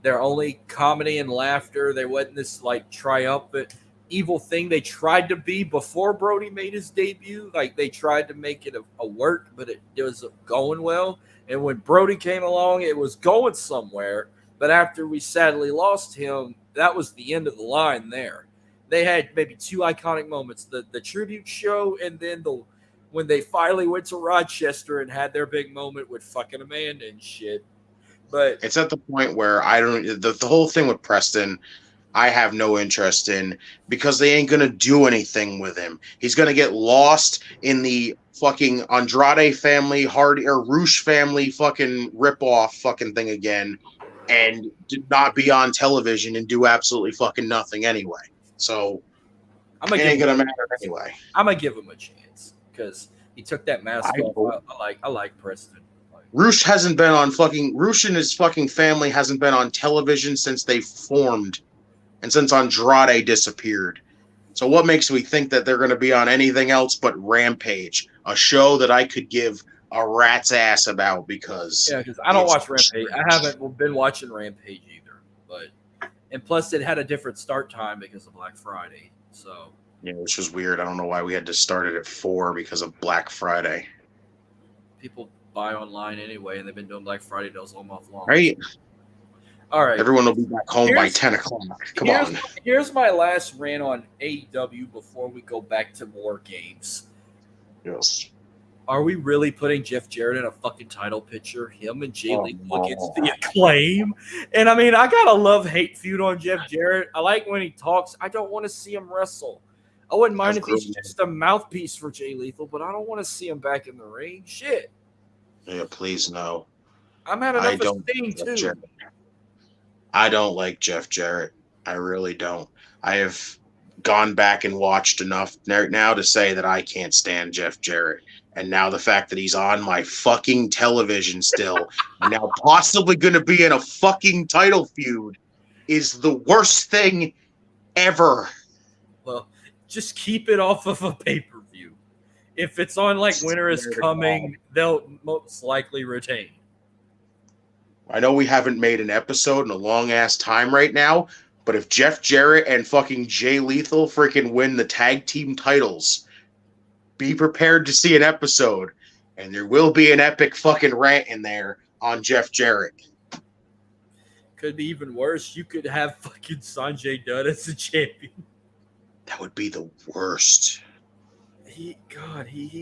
They're only comedy and laughter. They wasn't this, like, triumphant evil thing they tried to be before Brody made his debut. Like, they tried to make it a work, but it was going well. And when Brody came along, it was going somewhere. But after we sadly lost him, that was the end of the line there. They had maybe 2 iconic moments, the tribute show and then when they finally went to Rochester and had their big moment with fucking Amanda and shit. But it's at the point where the whole thing with Preston, I have no interest in because they ain't going to do anything with him. He's going to get lost in the fucking Andrade family, Hardy or Roosh family fucking ripoff fucking thing again and not be on television and do absolutely fucking nothing anyway. So it ain't going to matter anyway. I'm going to give him a chance because he took that mask off. I like Preston. Roosh hasn't been on fucking... Roosh and his fucking family hasn't been on television since they formed. And since Andrade disappeared. So what makes me think that they're going to be on anything else but Rampage? A show that I could give a rat's ass about because... Yeah, because I don't watch Rampage. I haven't been watching Rampage either. And plus, it had a different start time because of Black Friday. So yeah, which was weird. I don't know why we had to start it at 4 because of Black Friday. People buy online anyway, and they've been doing Black Friday deals all month long. Right. All right. Everyone will be back home by 10 o'clock. Come on. Here's my last rant on AEW before we go back to WarGames. Yes. Are we really putting Jeff Jarrett in a fucking title picture? Him and Jay Lethal against the Acclaim? And I mean, I got a love-hate feud on Jeff Jarrett. I like when he talks. I don't want to see him wrestle. I wouldn't mind if he's just a mouthpiece for Jay Lethal, but I don't want to see him back in the ring. Shit. Yeah, please no. I'm had enough of Sting, too. Jarrett. I don't like Jeff Jarrett. I really don't. I have gone back and watched enough now to say that I can't stand Jeff Jarrett. And now the fact that he's on my fucking television still, and now possibly going to be in a fucking title feud, is the worst thing ever. Well, just keep it off of a pay-per-view. If it's on like Winter is Coming, they'll most likely retain. I know we haven't made an episode in a long ass time right now, but if Jeff Jarrett and fucking Jay Lethal freaking win the tag team titles, be prepared to see an episode, and there will be an epic fucking rant in there on Jeff Jarrett. Could be even worse. You could have fucking Sanjay Dutt as the champion. That would be the worst. He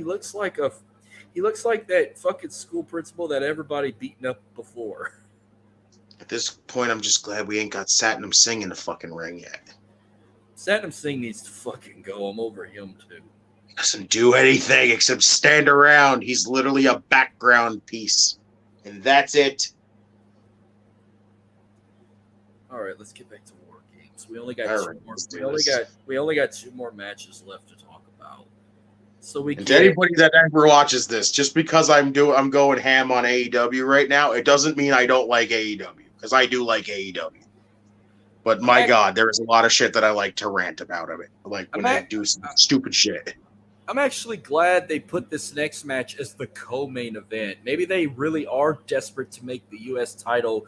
looks like that fucking school principal that everybody beaten up before. At this point, I'm just glad we ain't got Satnam Singh in the fucking ring yet. Satnam Singh needs to fucking go. I'm over him too. He doesn't do anything except stand around. He's literally a background piece. And that's it. All right, let's get back to WarGames. We only got we only got 2 more matches left to talk about. So and to anybody that ever watches this, just because I'm going ham on AEW right now, it doesn't mean I don't like AEW, because I do like AEW. But my God, there is a lot of shit that I like to rant about of it. Like when they do some stupid shit. I'm actually glad they put this next match as the co-main event. Maybe they really are desperate to make the U.S. title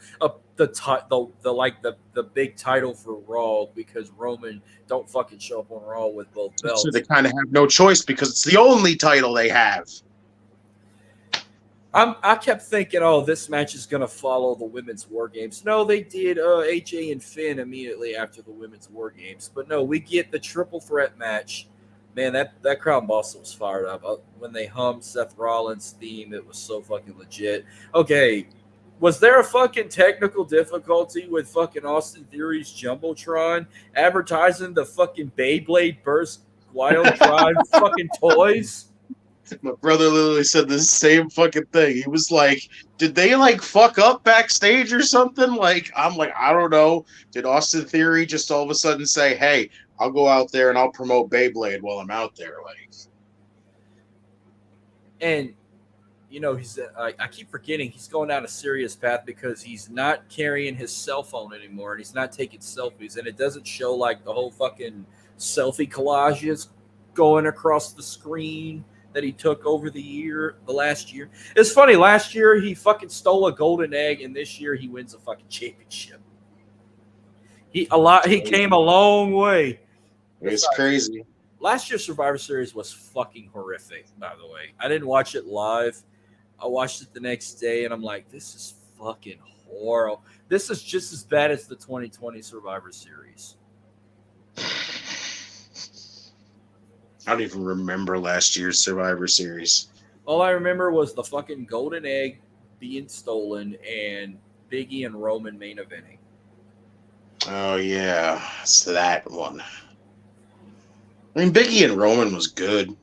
the big title for Raw, because Roman don't fucking show up on Raw with both belts. So they kind of have no choice because it's the only title they have. I kept thinking, oh, this match is going to follow the women's WarGames. No, they did AJ and Finn immediately after the women's WarGames. But no, we get the triple threat match. Man, that crowd boss was fired up. When they hummed Seth Rollins' theme, it was so fucking legit. Okay, was there a fucking technical difficulty with fucking Austin Theory's Jumbotron advertising the fucking Beyblade Burst Wild Drive fucking toys? My brother literally said the same fucking thing. He was like, did they like fuck up backstage or something? Like, I'm like, I don't know. Did Austin Theory just all of a sudden say, hey, I'll go out there and I'll promote Beyblade while I'm out there? Like, and you know, he's I keep forgetting he's going down a serious path because he's not carrying his cell phone anymore and he's not taking selfies, and it doesn't show like the whole fucking selfie collages going across the screen that he took over the last year. It's funny, last year he fucking stole a golden egg, and this year he wins a fucking championship. He came a long way. It's crazy. Last year's Survivor Series was fucking horrific, by the way. I didn't watch it live. I watched it the next day, and I'm like, this is fucking horrible. This is just as bad as the 2020 Survivor Series. I don't even remember last year's Survivor Series. All I remember was the fucking golden egg being stolen and Biggie and Roman main eventing. Oh, yeah. It's that one. I mean, Biggie and Roman was good.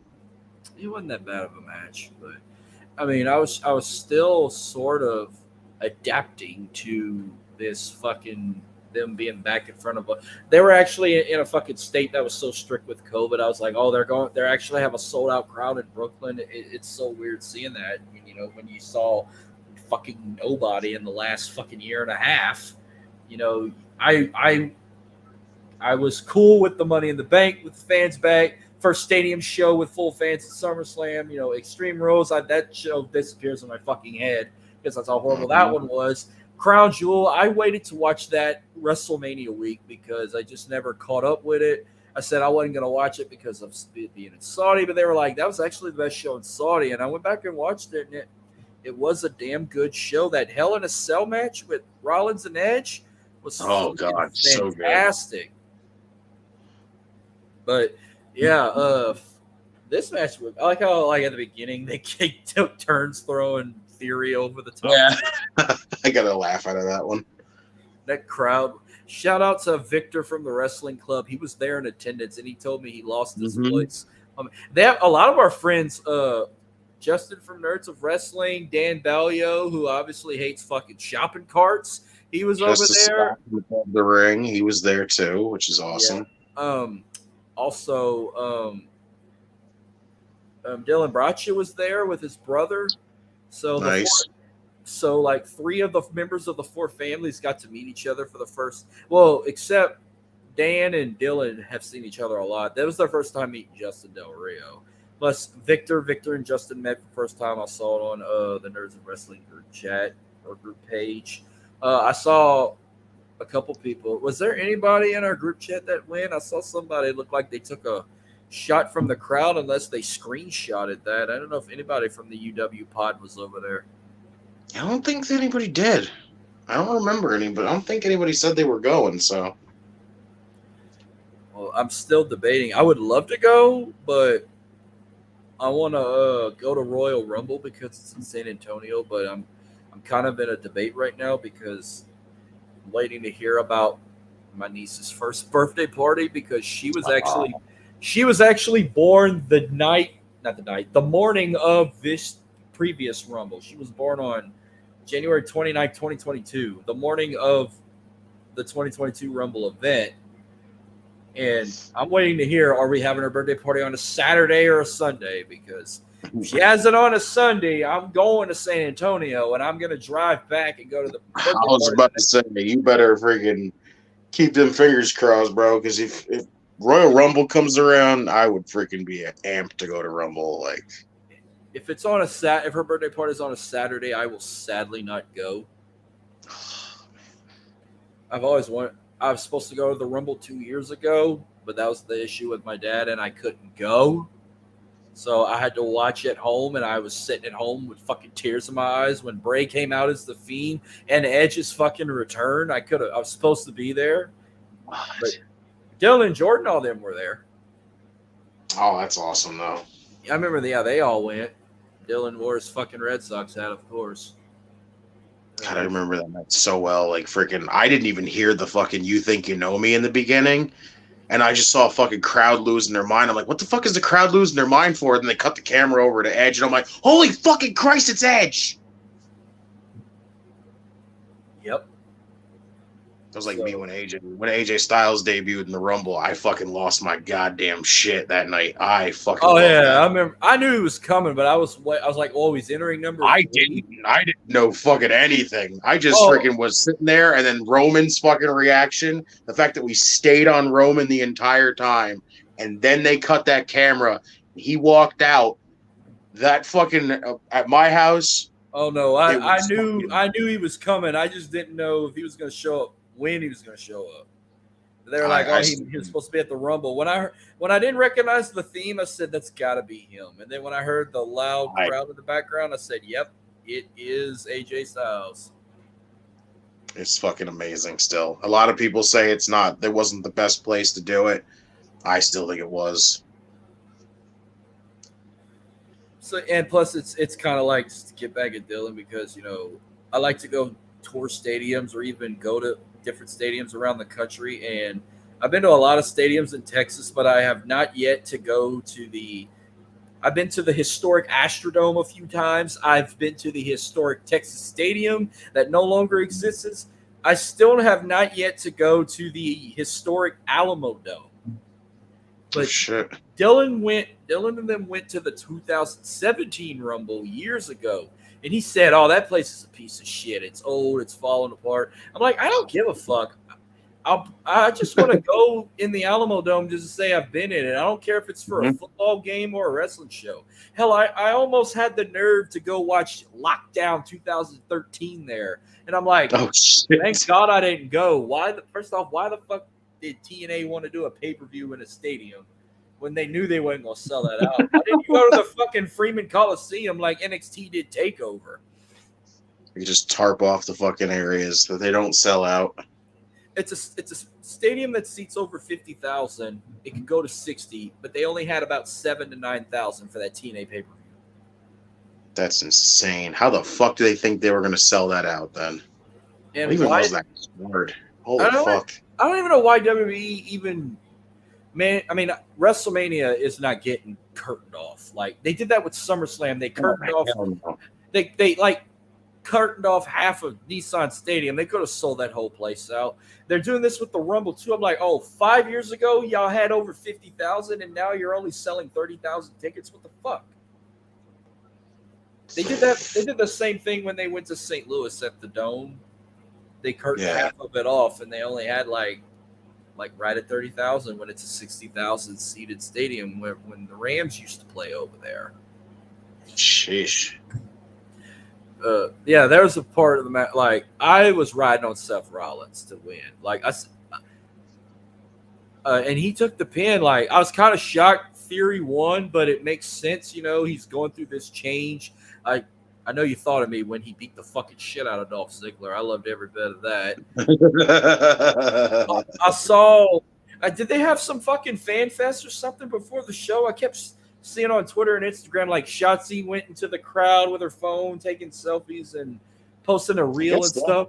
It wasn't that bad of a match, but I mean, I was still sort of adapting to this fucking them being back in front of us. They were actually in a fucking state that was so strict with COVID. I was like, oh, they're actually have a sold out crowd in Brooklyn. It's so weird seeing that. You know, when you saw fucking nobody in the last fucking year and a half. You know, I was cool with the Money in the Bank with the fans back. First stadium show with full fans at SummerSlam. You know, Extreme Rules. That show disappears in my fucking head because that's how horrible that one was. Crown Jewel, I waited to watch that WrestleMania week because I just never caught up with it. I said I wasn't going to watch it because of it being in Saudi, but they were like, that was actually the best show in Saudi. And I went back and watched it, and it was a damn good show. That Hell in a Cell match with Rollins and Edge was so fantastic. So but, yeah, this match, I like how like at the beginning they took turns throwing Theory over the top. Yeah, I got a laugh out of that one. That crowd. Shout out to Victor from the wrestling club. He was there in attendance, and he told me he lost his voice. They have a lot of our friends. Justin from Nerds of Wrestling, Dan Ballio, who obviously hates fucking shopping carts. He was over there. The ring, he was there too, which is awesome. Yeah. Also, Dylan Bracha was there with his brother. So nice. So like 3 of the members of the 4 families got to meet each other for the first. Well, except Dan and Dylan have seen each other a lot. That was their first time meeting Justin Del Rio. Plus Victor and Justin met for the first time. I saw it on the Nerds of Wrestling group chat. our group page. I saw a couple people. Was there anybody in our group chat that went? I saw somebody look like they took a shot from the crowd, unless they screenshotted that. I don't know if anybody from the UWPod was over there. I don't think anybody did. I don't remember any, but I don't think anybody said they were going. So, Well, I'm still debating. I would love to go, but I want to go to Royal Rumble because it's in San Antonio. But I'm kind of in a debate right now because I'm waiting to hear about my niece's first birthday party because she was actually born the morning of this previous Rumble. She was born on January 29th, 2022, the morning of the 2022 Rumble event. And I'm waiting to hear, are we having her birthday party on a Saturday or a Sunday? Because if she has it on a Sunday, I'm going to San Antonio and I'm going to drive back and go to the birthday I was party. about to say, you better freaking keep them fingers crossed, bro. Because if Royal Rumble comes around, I would freaking be amped to go to Rumble. Like, If it's on if her birthday party is on a Saturday, I will sadly not go. I've always wanted. I was supposed to go to the Rumble 2 years ago, but that was the issue with my dad, and I couldn't go. So I had to watch at home, and I was sitting at home with fucking tears in my eyes when Bray came out as the Fiend and Edge's fucking return. I was supposed to be there, but Dylan, Jordan, all them were there. oh, that's awesome though. I remember they all went. Dylan wore his fucking Red Sox hat, of course. God, I remember that night so well. Like, freaking, I didn't even hear the fucking "You Think You Know Me" in the beginning, and I just saw a fucking crowd losing their mind. I'm like, what the fuck is the crowd losing their mind for? And they cut the camera over to Edge, and I'm like, holy fucking Christ, it's Edge! Yep. It was like me when AJ Styles debuted in the Rumble. I fucking lost my goddamn shit that night. I fucking. Oh yeah, that. I remember. I knew he was coming, but I was like, oh, he's entering number. I didn't know fucking anything. I just freaking was sitting there, and then Roman's fucking reaction, the fact that we stayed on Roman the entire time, and then they cut that camera. He walked out. That fucking at my house. Oh no, I knew he was coming. I just didn't know if he was going to show up. When he was going to show up. They were like, he was supposed to be at the Rumble. When I didn't recognize the theme, I said, that's got to be him. And then when I heard the loud crowd in the background, I said, yep, it is AJ Styles. It's fucking amazing still. A lot of people say it's not. There wasn't the best place to do it. I still think it was. So, and plus, it's kind of like, just to get back at Dylan, because, I like to go tour stadiums or even go to different stadiums around the country, and I've been to a lot of stadiums in Texas, but I have not yet to go to I've been to the historic Astrodome a few times. I've been to the historic Texas Stadium that no longer exists. I still have not yet to go to the historic Alamo Dome. But Dylan and them went to the 2017 Rumble years ago. And he said, oh, that place is a piece of shit. It's old. It's falling apart. I'm like, I don't give a fuck. I just want to go in the Alamo Dome just to say I've been in it. I don't care if it's for a football game or a wrestling show. Hell, I almost had the nerve to go watch Lockdown 2013 there. And I'm like, oh, shit. Thank God I didn't go. First off, why the fuck did TNA want to do a pay-per-view in a stadium when they knew they weren't going to sell that out? Why didn't you go to the fucking Freeman Coliseum like NXT did TakeOver? You just tarp off the fucking areas that they don't sell out. It's a stadium that seats over 50,000. It could go to 60, but they only had about 7,000 to 9,000 for that TNA pay-per-view. That's insane. How the fuck do they think they were going to sell that out then? And what even was that word? Holy fuck. I don't even know why WWE even... Man, I mean, WrestleMania is not getting curtained off. Like, they did that with SummerSlam. They curtained off... No. They curtained off half of Nissan Stadium. They could have sold that whole place out. They're doing this with the Rumble, too. I'm like, 5 years ago, y'all had over 50,000, and now you're only selling 30,000 tickets? What the fuck? They did that. They did the same thing when they went to St. Louis at the Dome. They curtained half of it off, and they only had like right at 30,000 when it's a 60,000 seated stadium when the Rams used to play over there. Sheesh. Yeah, there was a part of the match. Like, I was riding on Seth Rollins to win. And he took the pin. Like, I was kind of shocked Theory won, but it makes sense. You know, he's going through this change. I know you thought of me when he beat the fucking shit out of Dolph Ziggler. I loved every bit of that. I saw. Did they have some fucking fan fest or something before the show? I kept seeing on Twitter and Instagram like Shotzi went into the crowd with her phone, taking selfies and posting a reel and stuff.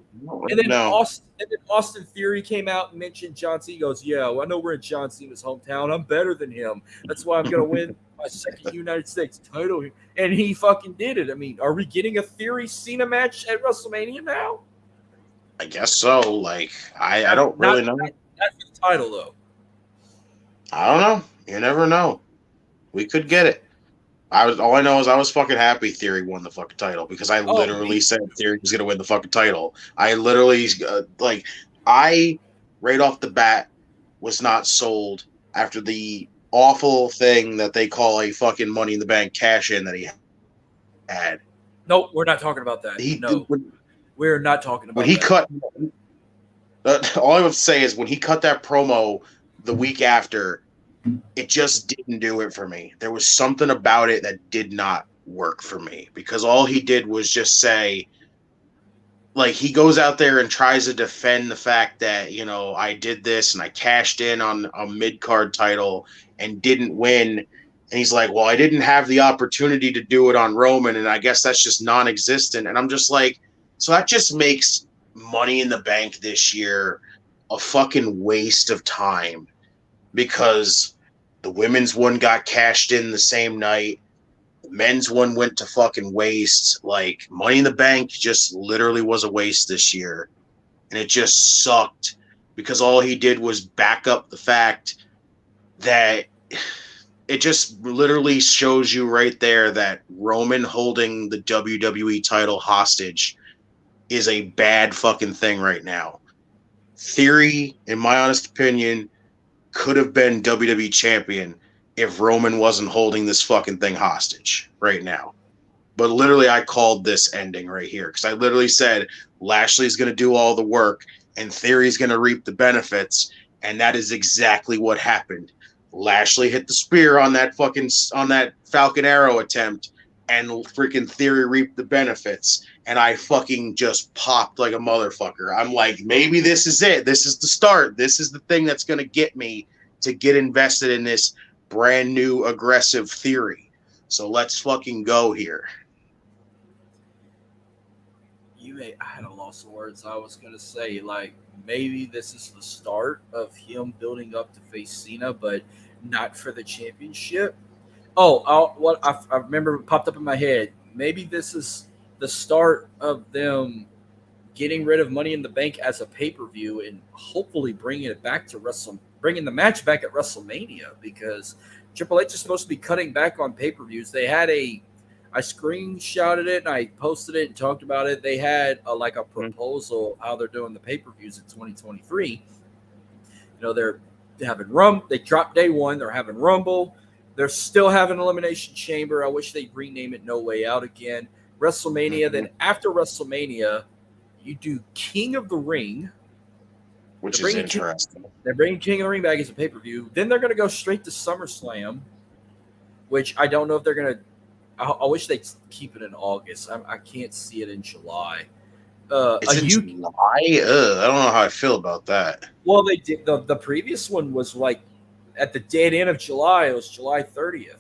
And then Austin Theory came out and mentioned John Cena. He goes, "Yeah, well, I know we're in John Cena's hometown. I'm better than him. That's why I'm gonna win my second United States title." And he fucking did it. I mean, are we getting a Theory Cena match at WrestleMania now? I guess so. Like, I don't really know. Not for the title though. I don't know. You never know. We could get it. All I know is I was fucking happy Theory won the fucking title because I literally said Theory was gonna win the fucking title. I literally I right off the bat was not sold after the awful thing that they call a fucking Money in the Bank cash in that he had. Nope, we're not talking about that. We're not talking about when he cut. All I would say is when he cut that promo the week after, it just didn't do it for me. There was something about it that did not work for me because all he did was just say, like, he goes out there and tries to defend the fact that, you know, I did this and I cashed in on a mid-card title and didn't win. And he's like, well, I didn't have the opportunity to do it on Roman, and I guess that's just non-existent. And I'm just like, so that just makes Money in the Bank this year a fucking waste of time because the women's one got cashed in the same night. The men's one went to fucking waste. Like, Money in the Bank just literally was a waste this year. And it just sucked because all he did was back up the fact that it just literally shows you right there that Roman holding the WWE title hostage is a bad fucking thing right now. Theory, in my honest opinion, could have been WWE champion if Roman wasn't holding this fucking thing hostage right now. But literally, I called this ending right here because I literally said Lashley's going to do all the work and Theory's going to reap the benefits, and that is exactly what happened. Lashley hit the spear on that Falcon Arrow attempt, and freaking Theory reaped the benefits. And I fucking just popped like a motherfucker. I'm like, maybe this is it. This is the start. This is the thing that's going to get me to get invested in this brand new aggressive Theory. So let's fucking go here. I had a loss of words. I was going to say, like, maybe this is the start of him building up to face Cena, but not for the championship. I remember it popped up in my head. Maybe this is the start of them getting rid of Money in the Bank as a pay-per-view and hopefully bringing it back to bringing the match back at WrestleMania, because Triple H is supposed to be cutting back on pay-per-views. They had I screenshotted it and I posted it and talked about it. They had a proposal how they're doing the pay-per-views in 2023. You know, they're having They dropped day one. They're having Rumble. They're still having Elimination Chamber. I wish they'd rename it No Way Out again. WrestleMania. Then after WrestleMania, you do King of the Ring, which is interesting. They're bringing King of the Ring back as a pay-per-view. Then they're going to go straight to SummerSlam, which I don't know if they're going to. I wish they'd keep it in August. I can't see it in July. It's in July? I don't know how I feel about that. Well, they did. The previous one was like at the dead end of July. It was July 30th.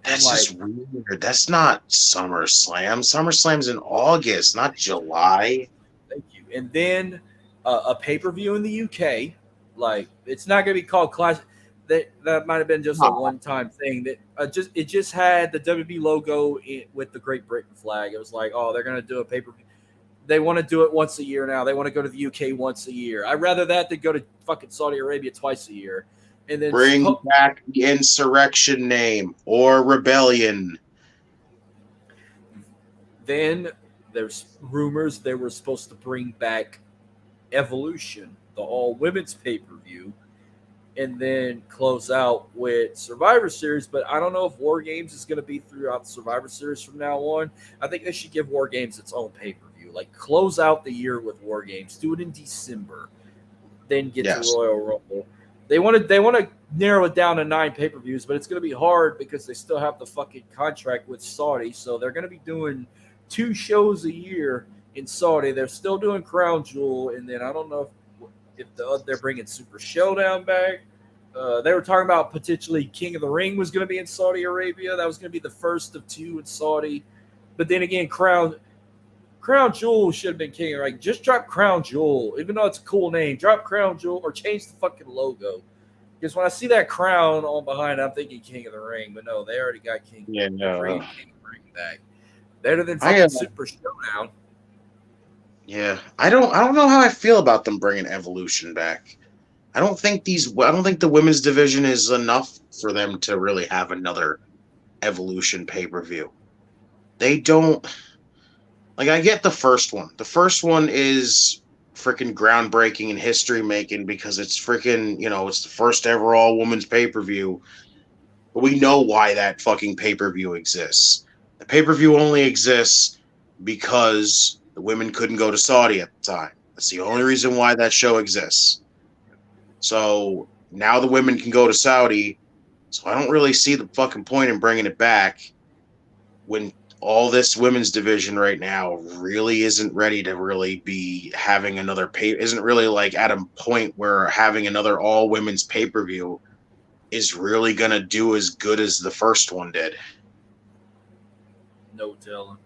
That's just weird. That's not SummerSlam. SummerSlam's in August, not July. Thank you. And then a pay-per-view in the UK. Like, it's not going to be called Classic. That might have been just a one-time thing. That it just had the WB logo with the Great Britain flag. It was like, oh, they're going to do a pay-per-view. They want to do it once a year now. They want to go to the UK once a year. I'd rather that than go to fucking Saudi Arabia twice a year. And then bring back the insurrection name or rebellion. Then there's rumors they were supposed to bring back Evolution, the all women's pay-per-view. and then close out with Survivor Series. But I don't know if War Games is going to be throughout the Survivor Series from now on. I think they should give War Games its own pay per view. Like close out the year with War Games. Do it in December, then get to Royal Rumble. They want to narrow it down to 9 pay per views, but it's going to be hard because they still have the fucking contract with Saudi. So they're going to be doing 2 shows a year in Saudi. They're still doing Crown Jewel, and then I don't know if they're bringing Super Showdown back. They were talking about potentially King of the Ring was going to be in Saudi Arabia. That was going to be the first of 2 in Saudi. But then again, Crown Jewel should have been King of the Ring. Just drop Crown Jewel, even though it's a cool name. Drop Crown Jewel or change the fucking logo. Because when I see that crown on behind, I'm thinking King of the Ring. But no, they already got King of the Ring back. Better than fucking Super Showdown. Yeah, I don't know how I feel about them bringing Evolution back. I don't think the women's division is enough for them to really have another Evolution pay-per-view. They don't like. I get the first one. The first one is freaking groundbreaking and history making because it's freaking, it's the first ever all women's pay-per-view. But we know why that fucking pay-per-view exists. The pay-per-view only exists because the women couldn't go to Saudi at the time. That's the only reason why that show exists. So now the women can go to Saudi. So I don't really see the fucking point in bringing it back when all this women's division right now really isn't ready to really be having another isn't really like at a point where having another all women's pay-per-view is really going to do as good as the first one did. No telling.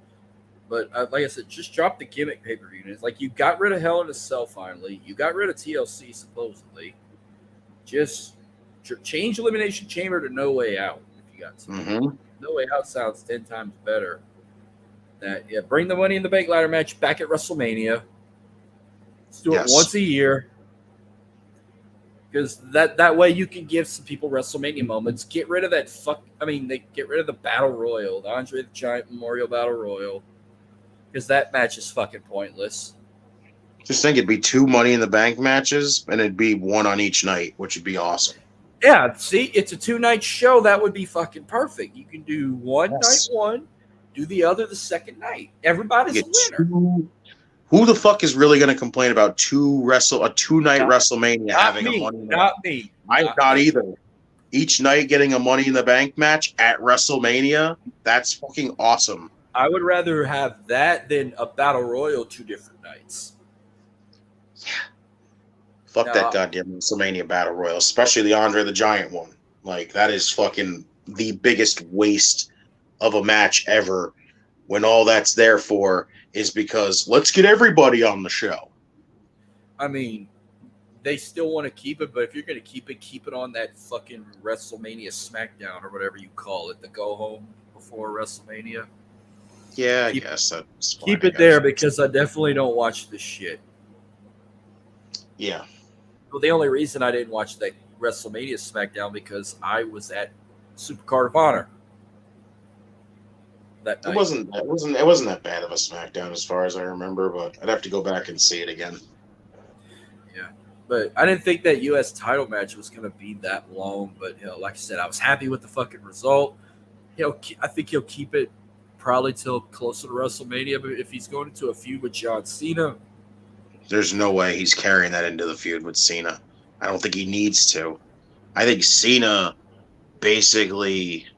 But like I said, just drop the gimmick pay-per-view. It's like you got rid of Hell in a Cell finally. You got rid of TLC supposedly. Just change Elimination Chamber to No Way Out if you got to. Mm-hmm. No Way Out sounds 10 times better. Bring the Money in the Bank ladder match back at WrestleMania. Let's do it once a year. Because that way you can give some people WrestleMania moments. Get rid of that get rid of the Battle Royal, the Andre the Giant Memorial Battle Royal. Because that match is fucking pointless. Just think it'd be 2 Money in the Bank matches, and it'd be 1 on each night, which would be awesome. Yeah, see, it's a 2-night show. That would be fucking perfect. You can do one night one, do the other the second night. Everybody's a winner. Who the fuck is really going to complain about a 2-night WrestleMania having a Money in the Bank? Not me. I'm not either. Each night getting a Money in the Bank match at WrestleMania, that's fucking awesome. I would rather have that than a Battle Royal 2 different nights. Yeah. Fuck that goddamn WrestleMania Battle Royal, especially the Andre the Giant one. Like, that is fucking the biggest waste of a match ever when all that's there for is because let's get everybody on the show. I mean, they still want to keep it, but if you're going to keep it on that fucking WrestleMania SmackDown or whatever you call it, the go home before WrestleMania. Yeah, I guess that's fine. Keep it there because I definitely don't watch this shit. Yeah. Well, the only reason I didn't watch that WrestleMania SmackDown because I was at Supercard of Honor that night. It wasn't that bad of a SmackDown as far as I remember, but I'd have to go back and see it again. Yeah, but I didn't think that U.S. title match was going to be that long. But like I said, I was happy with the fucking result. I think he'll keep it probably till closer to WrestleMania. But if he's going into a feud with John Cena, there's no way he's carrying that into the feud with Cena. I don't think he needs to. I think Cena basically...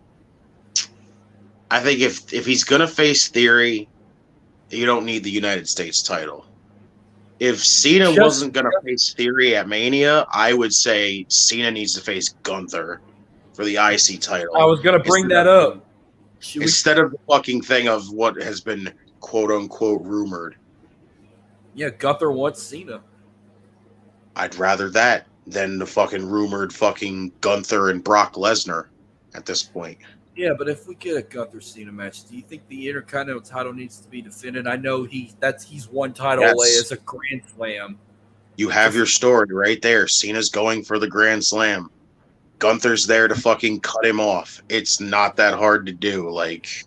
I think if he's going to face Theory, you don't need the United States title. If Cena wasn't going to face Theory at Mania, I would say Cena needs to face Gunther for the IC title. I was going to bring that up. Instead of the fucking thing of what has been quote-unquote rumored. Yeah, Gunther wants Cena. I'd rather that than the fucking rumored fucking Gunther and Brock Lesnar at this point. Yeah, but if we get a Gunther Cena match, do you think the Intercontinental title needs to be defended? I know he's one title away as a Grand Slam. You have your story right there. Cena's going for the Grand Slam. Gunther's there to fucking cut him off. It's not that hard to do. Like,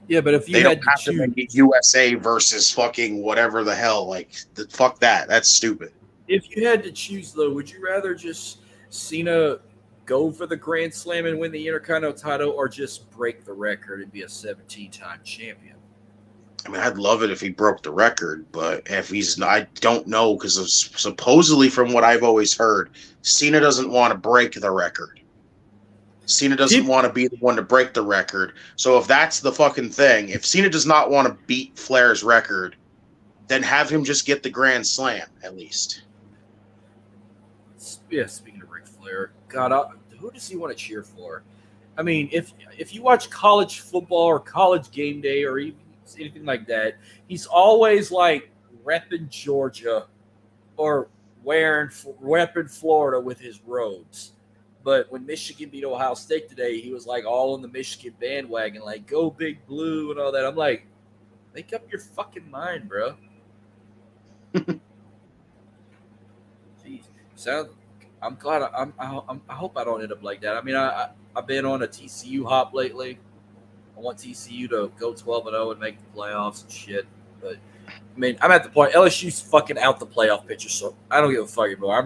yeah, but if you had to choose, make it USA versus fucking whatever the hell, like, fuck that. That's stupid. If you had to choose, though, would you rather just Cena go for the Grand Slam and win the Intercontinental title, or just break the record and be a 17-time champion? I mean, I'd love it if he broke the record, but if he's not, I don't know, because supposedly, from what I've always heard, Cena doesn't want to break the record. Cena doesn't want to be the one to break the record. So if that's the fucking thing, if Cena does not want to beat Flair's record, then have him just get the Grand Slam at least. Yeah, speaking of Ric Flair, God, who does he want to cheer for? I mean, if you watch college football or college game day or even anything like that, he's always like repping Georgia or repping Florida with his robes. But when Michigan beat Ohio State today, he was like all on the Michigan bandwagon, like go Big Blue and all that. I'm like, make up your fucking mind, bro. Jeez, I'm glad. I hope I don't end up like that. I mean, I've been on a TCU hop lately. I want TCU to go 12-0 and make the playoffs and shit. But I mean, I'm at the point LSU's fucking out the playoff picture, so I don't give a fuck anymore.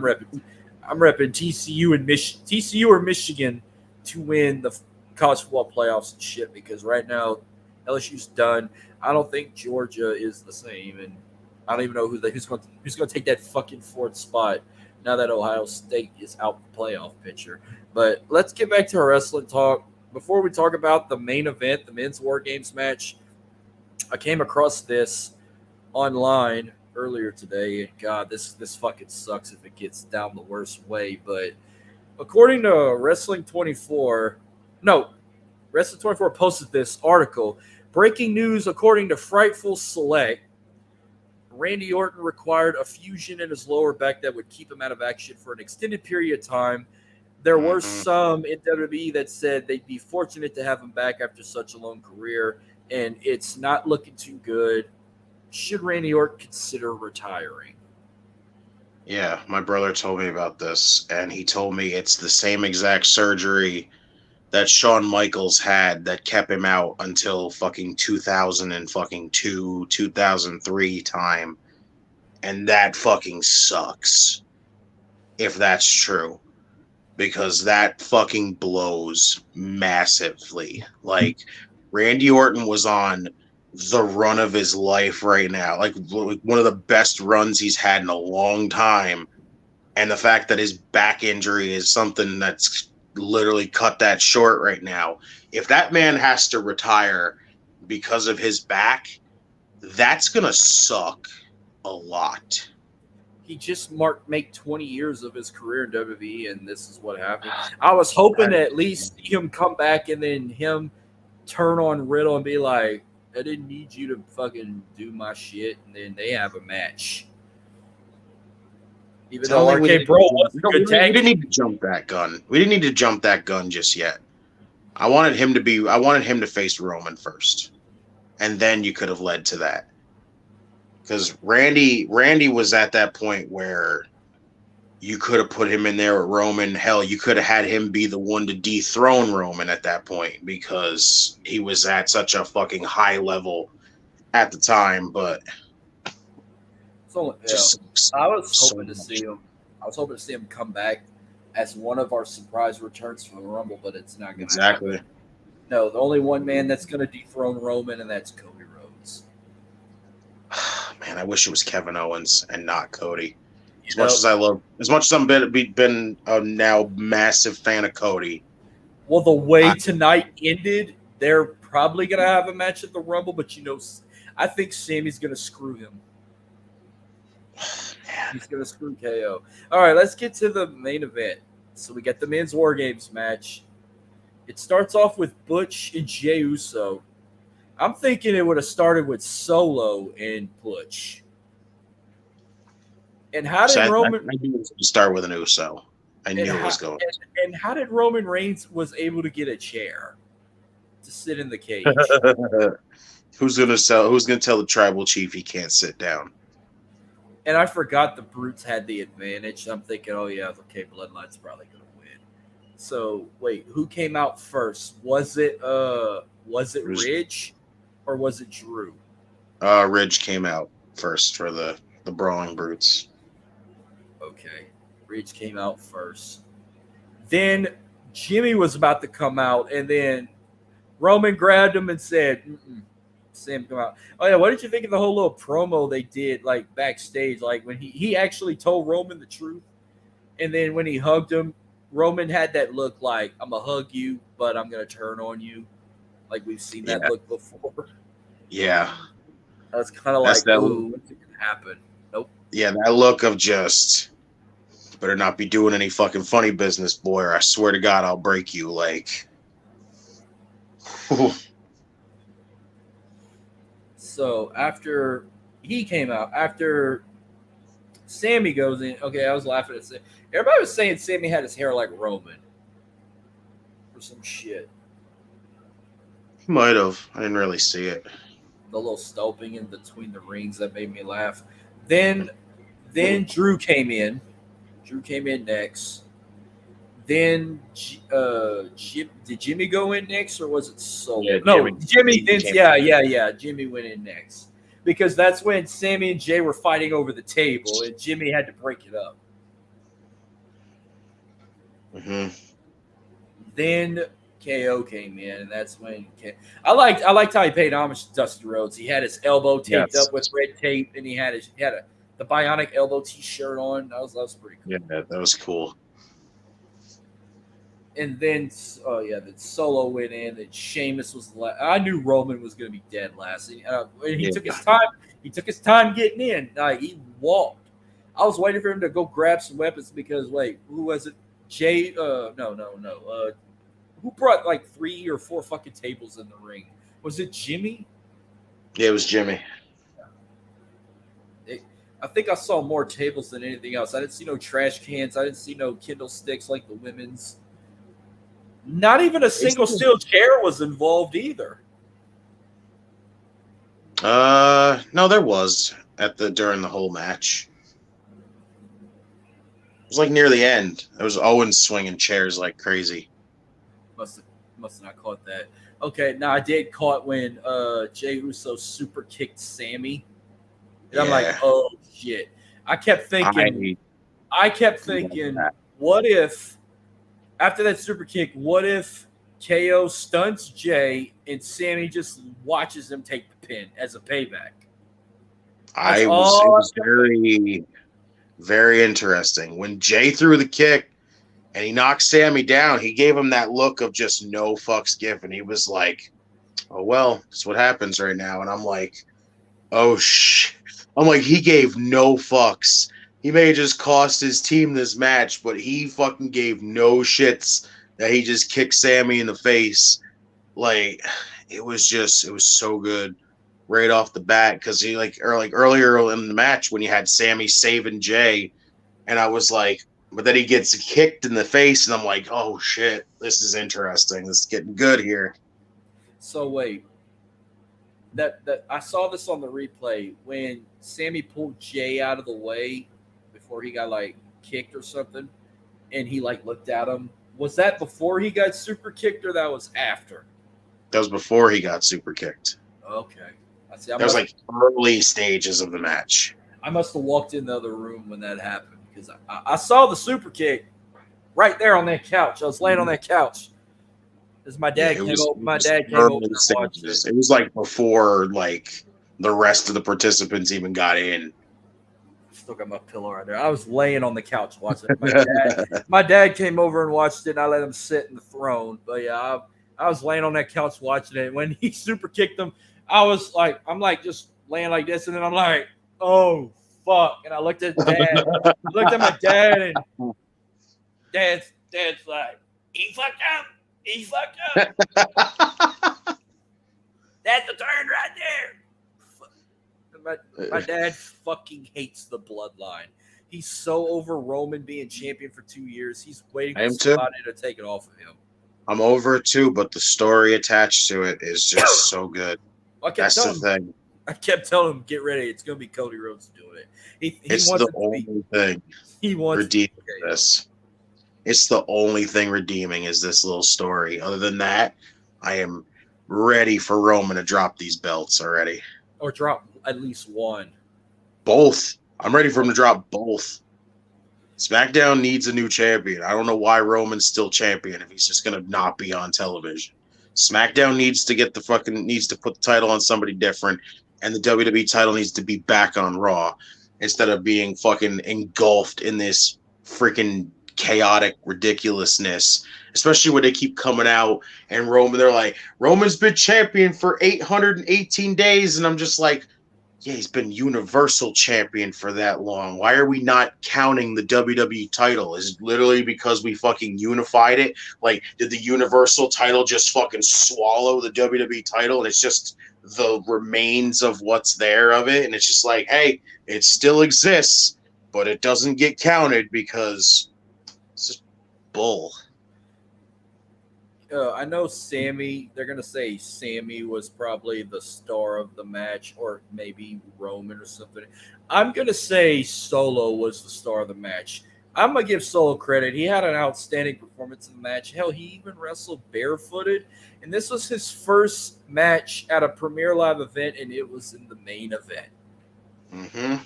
I'm repping TCU or Michigan to win the college football playoffs and shit, because right now LSU's done. I don't think Georgia is the same, and I don't even know who's going to take that fucking fourth spot now that Ohio State is out the playoff picture. But let's get back to our wrestling talk. Before we talk about the main event, the men's WarGames match, I came across this online earlier today, and God, this fucking sucks if it gets down the worst way. But according to Wrestling 24 posted this article. Breaking news, according to Frightful Select, Randy Orton required a fusion in his lower back that would keep him out of action for an extended period of time. There were some in WWE that said they'd be fortunate to have him back after such a long career, and it's not looking too good. Should Randy Orton consider retiring? Yeah, my brother told me about this, and he told me it's the same exact surgery that Shawn Michaels had that kept him out until fucking 2002, 2003 time. And that fucking sucks, if that's true, because that fucking blows massively. Like, Randy Orton was on the run of his life right now, like one of the best runs he's had in a long time. And the fact that his back injury is something that's literally cut that short right now. If that man has to retire because of his back, that's gonna suck a lot. He just make 20 years of his career in WWE, and this is what happened. I was hoping to at least see him come back and then him turn on Riddle and be like, I didn't need you to fucking do my shit, and then they have a match. Even though RK Bro was a good tag. We didn't need to jump that gun. We didn't need to jump that gun just yet. I wanted him to face Roman first, and then you could have led to that. Because Randy was at that point where you could have put him in there with Roman. Hell, you could have had him be the one to dethrone Roman at that point, because he was at such a fucking high level at the time. But I was hoping to see him. I was hoping to see him come back as one of our surprise returns from the Rumble, but it's not going to happen. No, the only one man that's going to dethrone Roman, and that's Cody Rhodes. Man, I wish it was Kevin Owens and not Cody. As much as I've been a now massive fan of Cody. Well, the way tonight ended, they're probably going to have a match at the Rumble, but I think Sammy's going to screw him. He's going to screw KO. All right, let's get to the main event. So we got the men's WarGames match. It starts off with Butch and Jey Uso. I'm thinking it would have started with Solo and Butch. And how did Roman... I knew it was going to start with an Uso. I knew it was going to. And how did Roman Reigns was able to get a chair to sit in the cage? Who's going to tell the tribal chief he can't sit down? And I forgot the Brutes had the advantage. I'm thinking, oh, yeah, okay, Bloodline's probably going to win. So, wait, who came out first? Was it Ridge or was it Drew? Ridge came out first for the Brawling Brutes. Okay. Ridge came out first. Then Jimmy was about to come out, and then Roman grabbed him and said, Sam, come out. Oh, yeah, what did you think of the whole little promo they did, like, backstage? Like, when he actually told Roman the truth, and then when he hugged him, Roman had that look like, I'm going to hug you, but I'm going to turn on you. Like, we've seen that look before. Yeah. That's kind of like, ooh, what's going to happen? Nope. Yeah, that look of just, better not be doing any fucking funny business, boy, or I swear to God, I'll break you. Like, so after he came out, after Sammy goes in, okay, I was laughing at Sammy. Everybody was saying Sammy had his hair like Roman or some shit. he might have. I didn't really see it. The little stomping in between the rings that made me laugh. Then Drew came in. Drew came in next. Then did Jimmy go in next, or was it Solo? Yeah, no, Jimmy. Yeah. Jimmy went in next because that's when Sammy and Jay were fighting over the table, and Jimmy had to break it up. Mm-hmm. Then KO came in, and that's when I liked how he paid homage to Dusty Rhodes. He had his elbow taped up with red tape, and he had the bionic elbow T-shirt on. That was pretty cool. Yeah, that was cool. And then, then Solo went in, and Sheamus was. I knew Roman was going to be dead last. And he took his time. He took his time getting in. He walked. I was waiting for him to go grab some weapons because who was it? Jay? No. Who brought like 3 or 4 fucking tables in the ring? Was it Jimmy? Yeah, it was Jimmy. I think I saw more tables than anything else. I didn't see no trash cans. I didn't see no Kindle sticks like the women's. Not even a single steel chair was involved either. No, there was during the whole match. It was like near the end. There was Owens swinging chairs like crazy. Must have not caught that. Okay, now I did caught when Jey Uso super kicked Sammy. And I'm like, oh shit. I kept thinking, what if after that super kick, what if KO stunts Jay and Sammy just watches him take the pin as a payback? It was very, very interesting. When Jay threw the kick and he knocked Sammy down, he gave him that look of just no fucks given. He was like, oh, well, that's what happens right now. And I'm like, oh, shit. I'm like, he gave no fucks. He may have just cost his team this match, but he fucking gave no shits that he just kicked Sammy in the face. Like, it was so good right off the bat because he earlier in the match when you had Sammy saving Jay, and I was like, but then he gets kicked in the face, and I'm like, oh shit, this is interesting. This is getting good here. So wait, that I saw this on the replay when Sammy pulled Jay out of the way before he got like kicked or something, and he like looked at him. Was that before he got super kicked or that was after? That was before he got super kicked. Okay. That was like early stages of the match. I must have walked in the other room when that happened because I saw the super kick right there on that couch. I was laying on that couch. As my dad came over, and watched it. It was like before like the rest of the participants even got in. Still got my pillow right there. I was laying on the couch watching it. My dad came over and watched it, and I let him sit in the throne. But yeah, I was laying on that couch watching it. When he super kicked him, I'm like just laying like this, and then I'm like, oh fuck! And I looked at Dad. I looked at my dad, and Dad's like, he fucked up. He fucked up. That's the turn right there. My dad fucking hates the bloodline. He's so over Roman being champion for 2 years. He's waiting for somebody to take it off of him. I'm over it too, but the story attached to it is just so good. That's the thing. I kept telling him, get ready. It's going to be Cody Rhodes doing it. It's the only thing redeeming this. It's the only thing redeeming is this little story. Other than that, I am ready for Roman to drop these belts already. Or drop at least one. Both. I'm ready for him to drop both. SmackDown needs a new champion. I don't know why Roman's still champion if he's just gonna not be on television. SmackDown needs to put the title on somebody different, and the WWE title needs to be back on Raw instead of being fucking engulfed in this freaking chaotic ridiculousness. Especially when they keep coming out and they're like, Roman's been champion for 818 days, and I'm just like, yeah, he's been Universal Champion for that long. Why are we not counting the WWE title? Is it literally because we fucking unified it? Like, did the Universal title just fucking swallow the WWE title, and it's just the remains of what's there of it? And it's just like, hey, it still exists, but it doesn't get counted because it's just bull. I know Sammy, they're going to say Sammy was probably the star of the match, or maybe Roman or something. I'm going to say Solo was the star of the match. I'm going to give Solo credit. He had an outstanding performance in the match. Hell, he even wrestled barefooted. And this was his first match at a Premier Live event, and it was in the main event. Mm-hmm.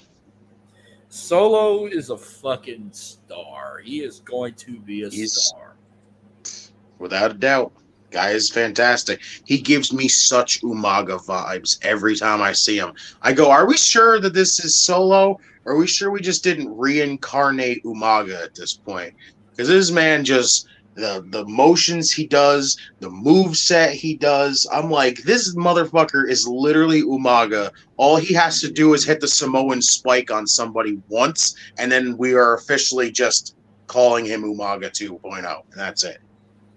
Solo is a fucking star. He is going to be a star. Without a doubt. Guy is fantastic. He gives me such Umaga vibes every time I see him. I go, are we sure that this is Solo? Or are we sure we just didn't reincarnate Umaga at this point? Because this man just, the motions he does, the moveset he does, I'm like, this motherfucker is literally Umaga. All he has to do is hit the Samoan spike on somebody once, and then we are officially just calling him Umaga 2.0, and that's it.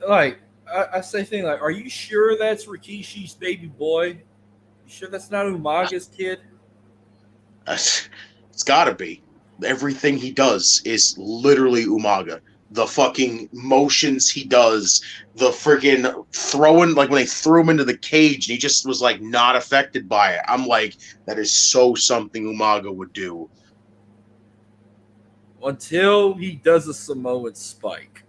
Like, I say things like, are you sure that's Rikishi's baby boy? You sure that's not Umaga's kid? It's got to be. Everything he does is literally Umaga. The fucking motions he does, the freaking throwing, like when they threw him into the cage and he just was like not affected by it. I'm like, that is so something Umaga would do. Until he does a Samoan spike.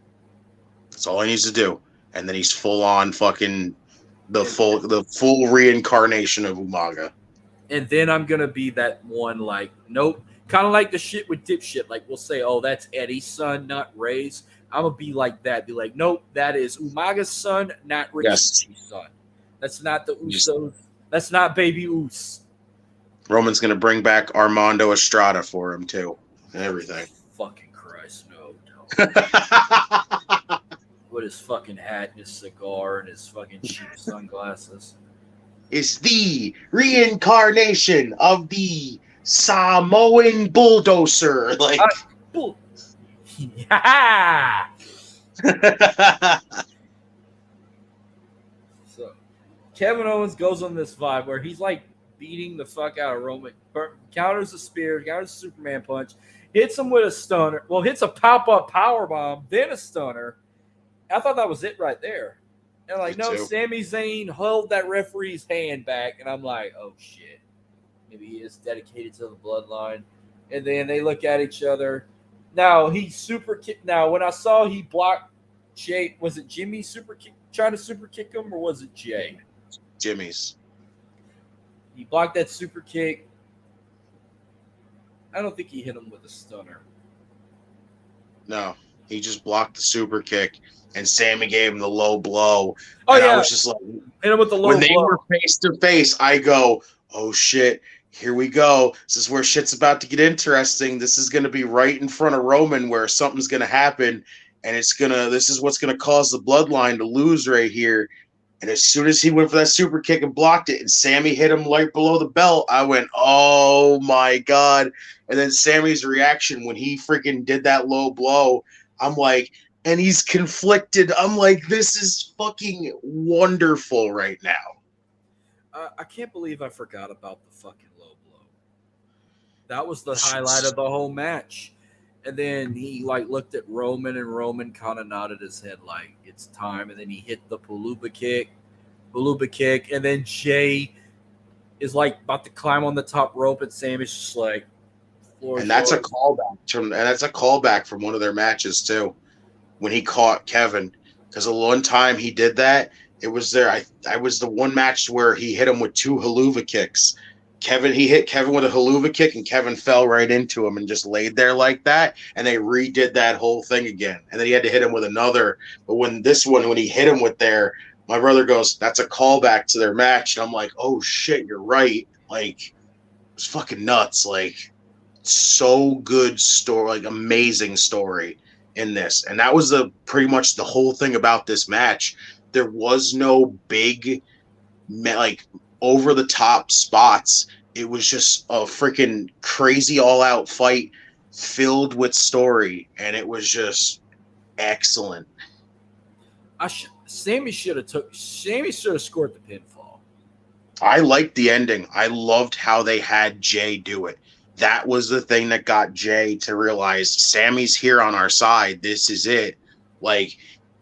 That's all he needs to do, and then he's full on fucking the full reincarnation of Umaga. And then I'm gonna be that one like, nope, kind of like the shit with dipshit. Like we'll say, oh, that's Eddie's son, not Ray's. I'm gonna be like that. Be like, nope, that is Umaga's son, not Rikishi's son. That's not the Usos. That's not Baby Us. Roman's gonna bring back Armando Estrada for him too, and everything. Fucking Christ, no. With his fucking hat and his cigar and his fucking cheap sunglasses. It's the reincarnation of the Samoan bulldozer. Like, yeah. So, Kevin Owens goes on this vibe where he's like beating the fuck out of Roman, counters a spear, counters a Superman punch, hits him with a stunner. Well, hits a pop-up power bomb, then a stunner. I thought that was it right there. And like, no, Sami Zayn held that referee's hand back, and I'm like, oh shit, maybe he is dedicated to the bloodline. And then they look at each other. Now he super kick. Now when I saw he blocked Jay, was it Jimmy super kick, trying to super kick him, or was it Jay? Jimmy's. He blocked that super kick. I don't think he hit him with a stunner. No, he just blocked the super kick. And Sammy gave him the low blow. Oh, and yeah. I was just like, hit him with the low when blow. they were face to face, I go, oh shit, here we go. This is where shit's about to get interesting. This is going to be right in front of Roman where something's going to happen. And this is what's going to cause the bloodline to lose right here. And as soon as he went for that super kick and blocked it, and Sammy hit him right below the belt, I went, oh my God. And then Sammy's reaction when he freaking did that low blow, I'm like, and he's conflicted. I'm like, this is fucking wonderful right now. I can't believe I forgot about the fucking low blow. That was the highlight of the whole match. And then he like looked at Roman, and Roman kind of nodded his head like it's time. And then he hit the Palooba kick, and then Jay is like about to climb on the top rope, and Sam is just like, and that's a callback from one of their matches too. When he caught Kevin, because the one time he did that, it was there. I was the one match where he hit him with two haluva kicks, He hit Kevin with a haluva kick, and Kevin fell right into him and just laid there like that. And they redid that whole thing again. And then he had to hit him with another. But when he hit him with there, my brother goes, "That's a callback to their match." And I'm like, "Oh shit, you're right." Like, it's fucking nuts. Like, so good story, like amazing story in this. And that was pretty much the whole thing about this match. There was no big, like, over the top spots. It was just a freaking crazy all out fight filled with story, and it was just excellent. Sammy should have scored the pinfall. I liked the ending. I loved how they had Jay do it. That was the thing that got Jay to realize Sammy's here on our side. This is it. Like,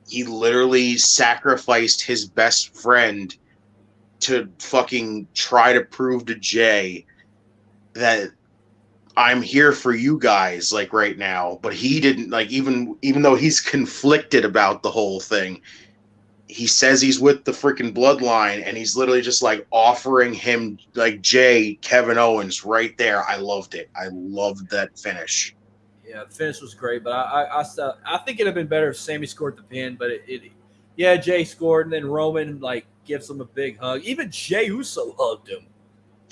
he literally sacrificed his best friend to fucking try to prove to Jay that I'm here for you guys, like, right now. But he didn't, like, even though he's conflicted about the whole thing, he says he's with the freaking bloodline, and he's literally just like offering him, like, Jay, Kevin Owens right there. I loved it. I loved that finish. Yeah, the finish was great, but I think it'd have been better if Sammy scored the pin, but yeah, Jay scored, and then Roman, like, gives him a big hug. Even Jey Uso hugged him.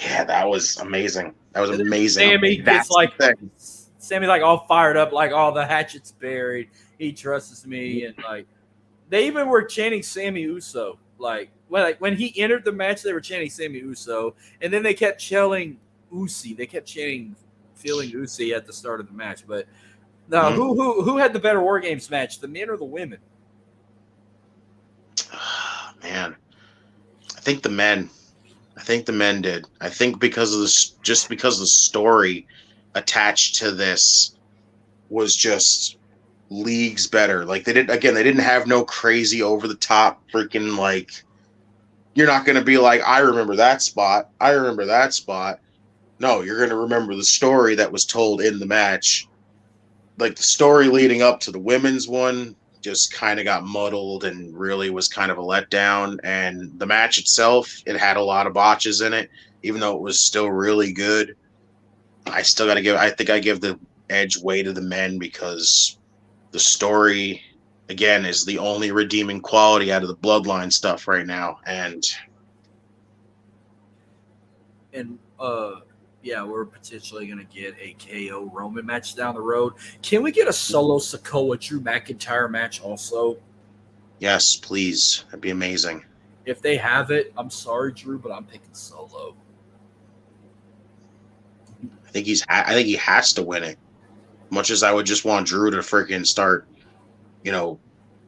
Yeah, that was amazing. That was amazing. Sammy gets Sammy's like all fired up, like, all the hatchet's buried. He trusts me, and like they even were chanting Sammy Uso. Like when he entered the match, they were chanting Sammy Uso, and then they kept chanting Usi. They kept chanting feeling Usi at the start of the match. But now, who had the better WarGames match, the men or the women? Man, I think the men. I think the men did. I think because of the story attached to this was just leagues better. Like, they didn't have no crazy over the top freaking, like, you're not going to be like, I remember that spot. No, you're going to remember the story that was told in the match. Like, the story leading up to the women's one just kind of got muddled and really was kind of a letdown. And the match itself, it had a lot of botches in it, even though it was still really good. I think I give the edge way to the men, because the story, again, is the only redeeming quality out of the bloodline stuff right now. And yeah, we're potentially going to get a KO Roman match down the road. Can we get a Solo Sikoa Drew McIntyre match also? Yes, please. That'd be amazing. If they have it, I'm sorry, Drew, but I'm picking Solo. I think he has to win it. Much as I would just want Drew to freaking start,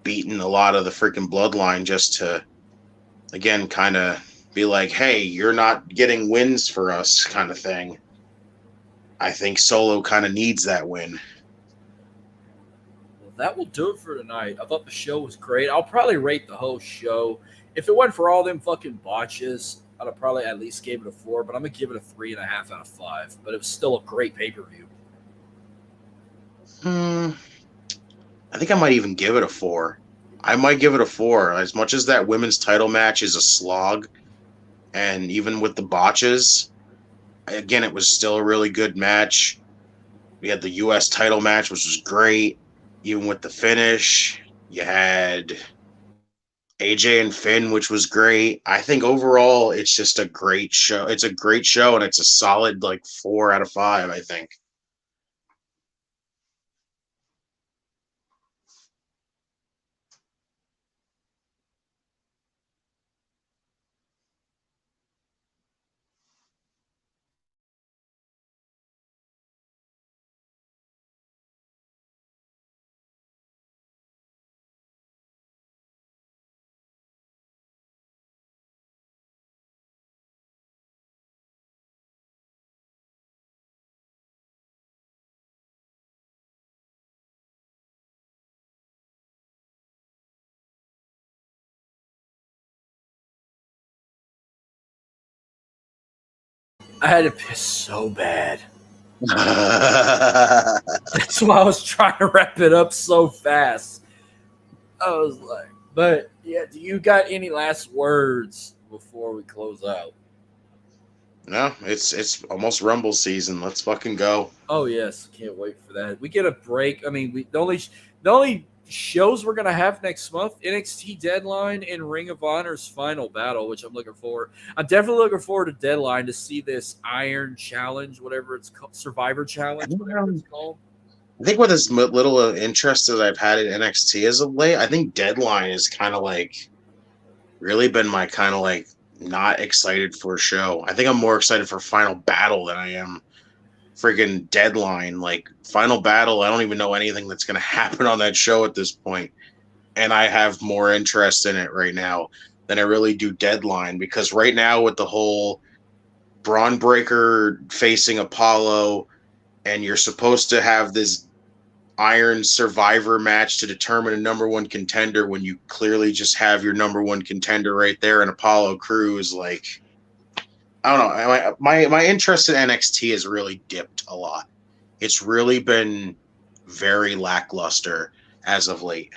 beating a lot of the freaking bloodline, just to, again, kind of be like, hey, you're not getting wins for us, kind of thing. I think Solo kind of needs that win. Well, that will do it for tonight. I thought the show was great. I'll probably rate the whole show. If it wasn't for all them fucking botches, I'd have probably at least gave it a 4, but I'm going to give it a 3.5 out of 5. But it was still a great pay-per-view. I think I might even give it a 4. I might give it a 4. As much as that women's title match is a slog, and even with the botches, again, it was still a really good match. We had the U.S. title match, which was great. Even with the finish, you had AJ and Finn, which was great. I think overall, it's just a great show. It's a great show, and it's a solid, 4 out of 5, I think. I had to piss so bad. That's why I was trying to wrap it up so fast. I was like, but yeah, do you got any last words before we close out? No, it's almost Rumble season. Let's fucking go. Oh yes, can't wait for that. We get a break. I mean, the only shows we're gonna have next month: NXT Deadline and Ring of Honor's Final Battle, which I'm looking forward. I'm definitely looking forward to Deadline to see this Iron Challenge, whatever it's called, Survivor Challenge, whatever it's called. I think with as little interest as I've had in NXT as of late, I think Deadline is kind of like really been my kind of like not excited for a show. I think I'm more excited for Final Battle than I am freaking Deadline. Like Final Battle, I don't even know anything that's going to happen on that show at this point, and I have more interest in it right now than I really do Deadline, because right now with the whole Braun Breaker facing Apollo, and you're supposed to have this Iron Survivor match to determine a number one contender when you clearly just have your number one contender right there in Apollo Crews. Like, I don't know. My interest in NXT has really dipped a lot. It's really been very lackluster as of late.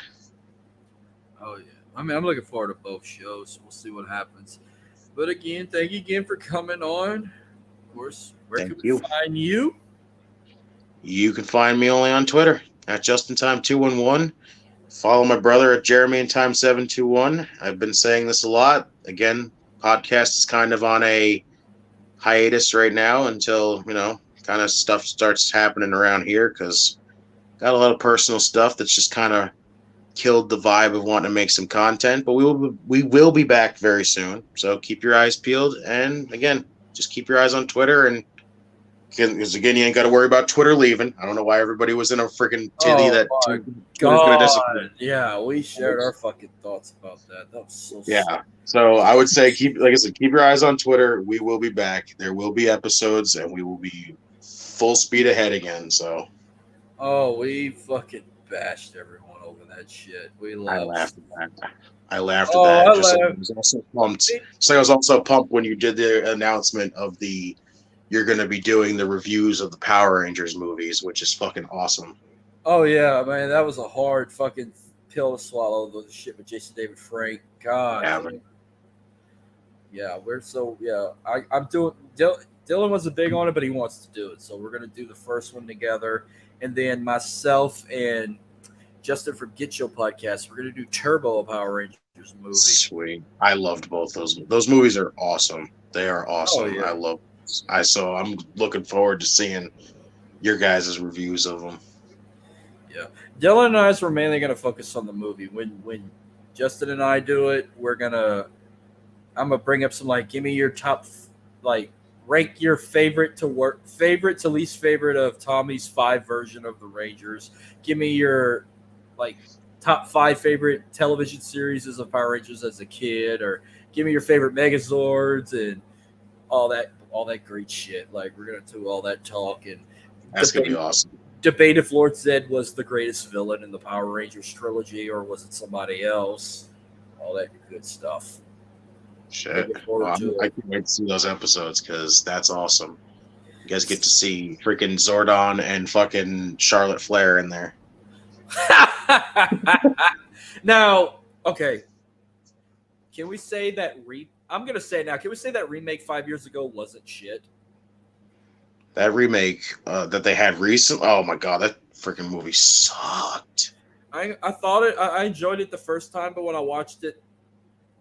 Oh yeah, I mean, I'm looking forward to both shows. We'll see what happens. But again, thank you again for coming on. Of course, where Thank can we you. find you? You can find me only on Twitter at JustinTime211. Follow my brother at JeremyInTime721. I've been saying this a lot. Again, podcast is kind of on a hiatus right now until, kind of stuff starts happening around here, because got a lot of personal stuff that's just kind of killed the vibe of wanting to make some content. But we will be back very soon. So keep your eyes peeled. And again, just keep your eyes on Twitter, and because again, you ain't got to worry about Twitter leaving. I don't know why everybody was in a freaking tizzy that my Twitter's going to disappear. Yeah, we shared our fucking thoughts about that. That was so Yeah. sad. So I would say like I said, keep your eyes on Twitter. We will be back. There will be episodes, and we will be full speed ahead again. So Oh, we fucking bashed everyone over that shit. We I love. laughed at that. I laughed Oh, at that. I Just like I laughed. was also pumped. Just like I was also pumped when you did the announcement of you're going to be doing the reviews of the Power Rangers movies, which is fucking awesome. Oh yeah, man, that was a hard fucking pill to swallow. The shit with Jason David Frank. God. Yeah, damn. Yeah, we're so yeah. I'm doing. Dylan wasn't big on it, but he wants to do it. So we're gonna do the first one together, and then myself and Justin from Get Your Podcast, we're gonna do Turbo a Power Rangers movie. Sweet. I loved both those. Those movies are awesome. They are awesome. Oh, yeah. I love. So I'm looking forward to seeing your guys' reviews of them. Yeah, Dylan and I were mainly gonna focus on the movie. When Justin and I do it, I'm gonna bring up some like, give me your top, like rank your favorite to least favorite of Tommy's 5 version of the Rangers. Give me your like top 5 favorite television series of Power Rangers as a kid, or give me your favorite Megazords and all that great shit. Like we're gonna do all that talk and That's gonna be awesome. debate if Lord Zed was the greatest villain in the Power Rangers trilogy or was it somebody else. All that good stuff. Shit. Looking forward Well, to I it. can't wait to see those episodes, because that's awesome. You guys get to see freaking Zordon and fucking Charlotte Flair in there. Now, okay. Can we say that I'm gonna say it now. Can we say that remake 5 years ago wasn't shit? That remake that they had recently. Oh my god, that freaking movie sucked. I thought it. I enjoyed it the first time, but when I watched it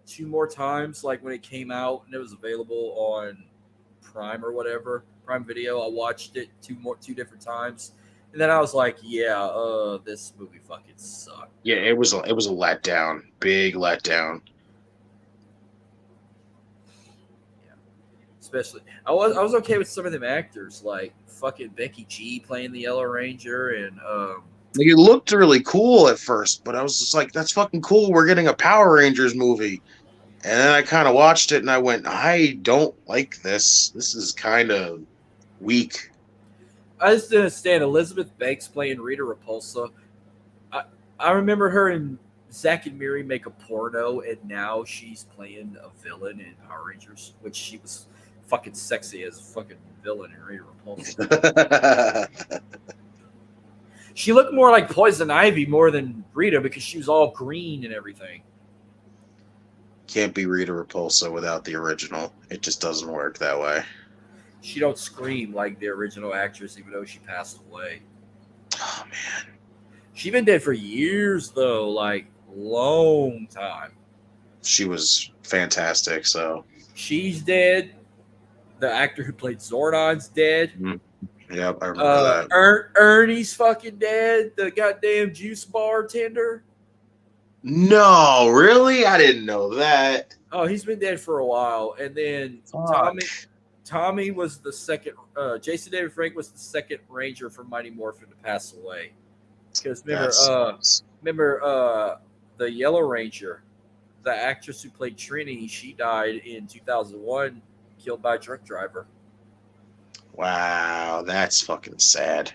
2 more times, like when it came out and it was available on Prime or whatever, Prime Video, I watched it 2 different times, and then I was like, yeah, this movie fucking sucked. Yeah, it was a letdown, big letdown. Especially, I was okay with some of them actors, like fucking Becky G playing the Yellow Ranger, and Like, it looked really cool at first, but I was just like, that's fucking cool. We're getting a Power Rangers movie. And then I kind of watched it and I went, I don't like this. This is kind of weak. I just didn't stand Elizabeth Banks playing Rita Repulsa. I remember her in Zack and Miri Make a Porno, and now she's playing a villain in Power Rangers, which she was fucking sexy as a fucking villain in Rita Repulsa. She looked more like Poison Ivy more than Rita because she was all green and everything. Can't be Rita Repulsa without the original. It just doesn't work that way. she don't scream like the original actress, even though she passed away. Oh man, She been dead for years though, like long time. she was fantastic. So, She's dead. The actor who played Zordon's dead. yep, I remember that. Ernie's fucking dead. The goddamn juice bartender. No, really, I didn't know that. Oh, he's been dead for a while. And then Fuck. Tommy was the second. Jason David Frank was the second Ranger from Mighty Morphin to pass away. Because remember the Yellow Ranger, the actress who played Trini, she died in 2001, killed by a truck driver. Wow, that's fucking sad.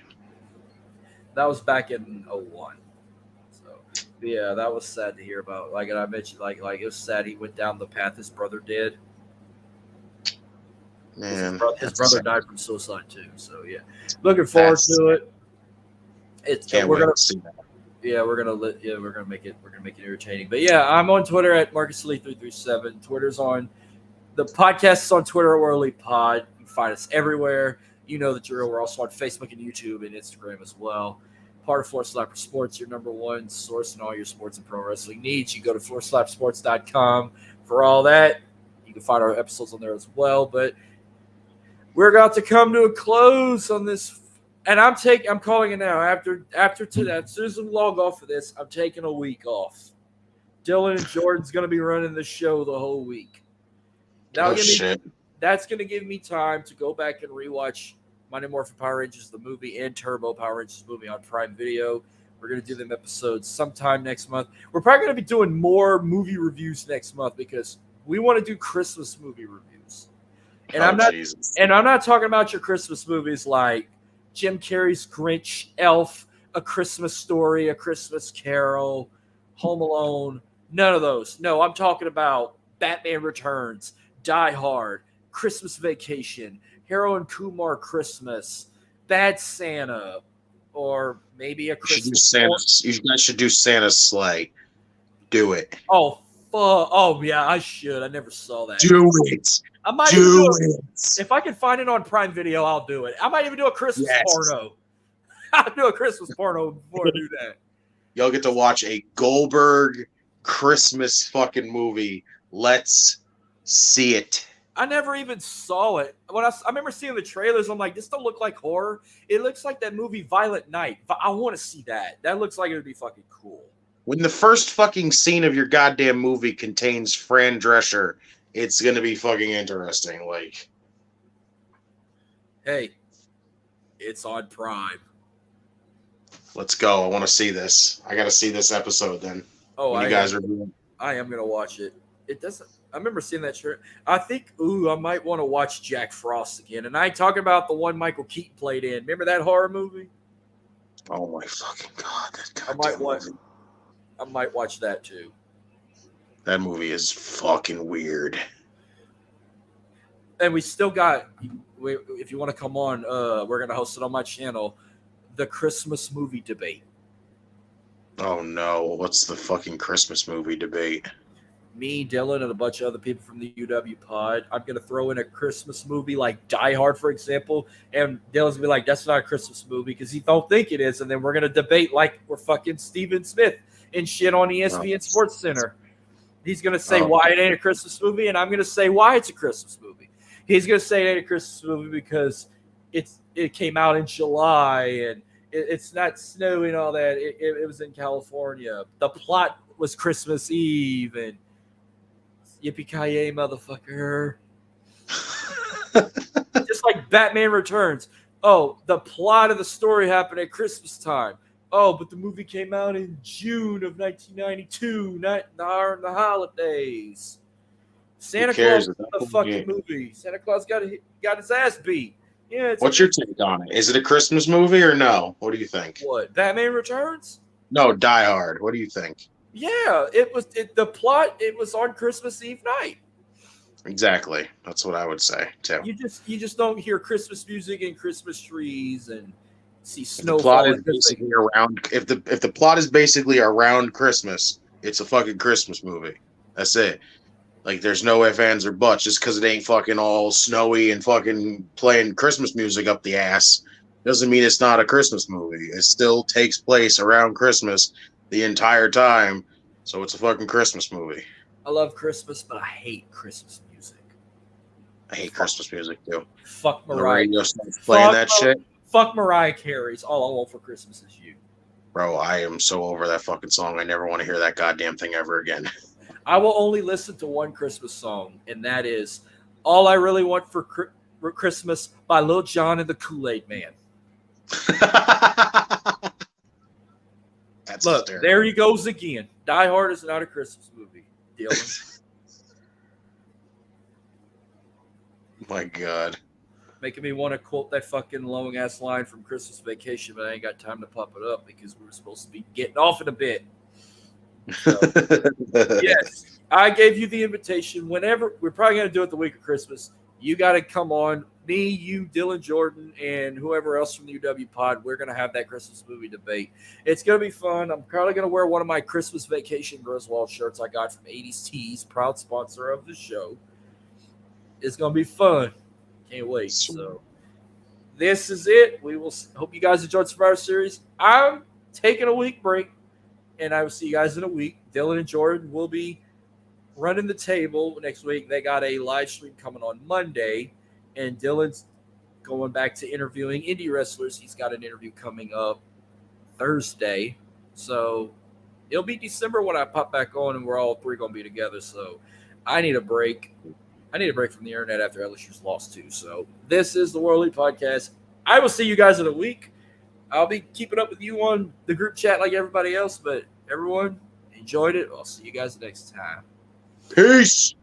That was back in 01. So yeah, that was sad to hear about. Like I mentioned, like it was sad he went down the path his brother did. Man, His brother died from suicide too. So yeah, looking forward to it. We're gonna see that. Yeah, we're gonna make it entertaining. But yeah, I'm on Twitter at MarcusLee337. Twitter's on the podcast is on Twitter at WarGames. You can find us everywhere. You know the drill. We're also on Facebook and YouTube and Instagram as well. Part of Floor Slapper Sports, your number one source in all your sports and pro wrestling needs. You go to FloorSlapSports.com for all that. You can find our episodes on there as well. But we're about to come to a close on this. And I'm calling it now. After today, as soon as we log off of this, I'm taking a week off. Dylan and Jordan's going to be running the show the whole week. That's going to give me time to go back and rewatch Mighty Morphin Power Rangers the movie and Turbo Power Rangers movie on Prime Video. We're going to do them episodes sometime next month. We're probably going to be doing more movie reviews next month because we want to do Christmas movie reviews. And I'm not talking about your Christmas movies like Jim Carrey's Grinch, Elf, A Christmas Story, A Christmas Carol, Home Alone. None of those. No, I'm talking about Batman Returns, Die Hard, Christmas Vacation, Harold and Kumar Christmas, Bad Santa, or maybe a Christmas. You guys should do Santa's Sleigh. Do it. Oh, fuck. Oh, yeah, I should. I never saw that. Do it. I might do it. If I can find it on Prime Video, I'll do it. I might even do a Christmas porno. I'll do a Christmas porno before I do that. Y'all get to watch a Goldberg Christmas fucking movie. Let's see it. I never even saw it. When I remember seeing the trailers, I'm like, this don't look like horror. It looks like that movie Violent Night. But I want to see that. That looks like it would be fucking cool. When the first fucking scene of your goddamn movie contains Fran Drescher, it's gonna be fucking interesting. Like, hey, it's on Prime. Let's go. I want to see this. I got to see this episode then. Oh, you guys are doing. I am gonna watch it. It doesn't. I remember seeing that shirt. I think, I might want to watch Jack Frost again. And I ain't talking about the one Michael Keaton played in. Remember that horror movie? Oh my fucking god! That I might watch that too. That movie is fucking weird. And we still got. If you want to come on, we're gonna host it on my channel. The Christmas movie debate. Oh no! What's the fucking Christmas movie debate? Me, Dylan, and a bunch of other people from the UWPod. I'm going to throw in a Christmas movie like Die Hard, for example. And Dylan's going to be like, that's not a Christmas movie because he don't think it is. And then we're going to debate like we're fucking Steven Smith and shit on ESPN Sports Center. He's going to say why it ain't a Christmas movie, and I'm going to say why it's a Christmas movie. He's going to say it ain't a Christmas movie because it came out in July and it's not snowing and all that. It was in California. The plot was Christmas Eve and yippee-ki-yay, motherfucker. Just like Batman Returns. Oh, the plot of the story happened at Christmas time. Oh, but the movie came out in June of 1992, not during the holidays. Santa Claus is the fucking movie. Santa Claus got his ass beat. Yeah. What's your take on it? Is it a Christmas movie or no? What do you think? What, Batman Returns? No, Die Hard. What do you think? Yeah, it was the plot. It was on Christmas Eve night. Exactly, that's what I would say too. You just don't hear Christmas music and Christmas trees and see snow. If the plot is basically around. If the plot is basically around Christmas, it's a fucking Christmas movie. That's it. Like, there's no ifs, ands, or buts. Just because it ain't fucking all snowy and fucking playing Christmas music up the ass doesn't mean it's not a Christmas movie. It still takes place around Christmas the entire time, so it's a fucking Christmas movie. I love Christmas, but I hate Christmas music. I hate Christmas music, too. Fuck The Mariah. radio starts playing that shit. Fuck Mariah Carey's All I Want for Christmas Is You. Bro, I am so over that fucking song. I never want to hear that goddamn thing ever again. I will only listen to one Christmas song, and that is All I Really Want for Christmas by Lil Jon and the Kool-Aid Man. That's Look, hysterical. there he goes again. Die Hard is not a Christmas movie, Dylan. My God. Making me want to quote that fucking long-ass line from Christmas Vacation, but I ain't got time to pop it up because we were supposed to be getting off in a bit. So, yes, I gave you the invitation. Whenever we're probably going to do it the week of Christmas, you got to come on. Me, you, Dylan Jordan, and whoever else from the UWPod. We're going to have that Christmas movie debate. It's going to be fun. I'm probably going to wear one of my Christmas Vacation Griswold shirts I got from 80s Tees, proud sponsor of the show. It's going to be fun. Can't wait. So this is it. We will hope you guys enjoyed Survivor Series. I'm taking a week break, and I will see you guys in a week. Dylan and Jordan will be running the table next week. They got a live stream coming on Monday, and Dylan's going back to interviewing indie wrestlers. He's got an interview coming up Thursday. So it'll be December when I pop back on, and we're all three going to be together. So I need a break. I need a break from the internet after LSU's lost too. So this is the World League Podcast. I will see you guys in a week. I'll be keeping up with you on the group chat like everybody else, but everyone enjoyed it. I'll see you guys next time. Peace.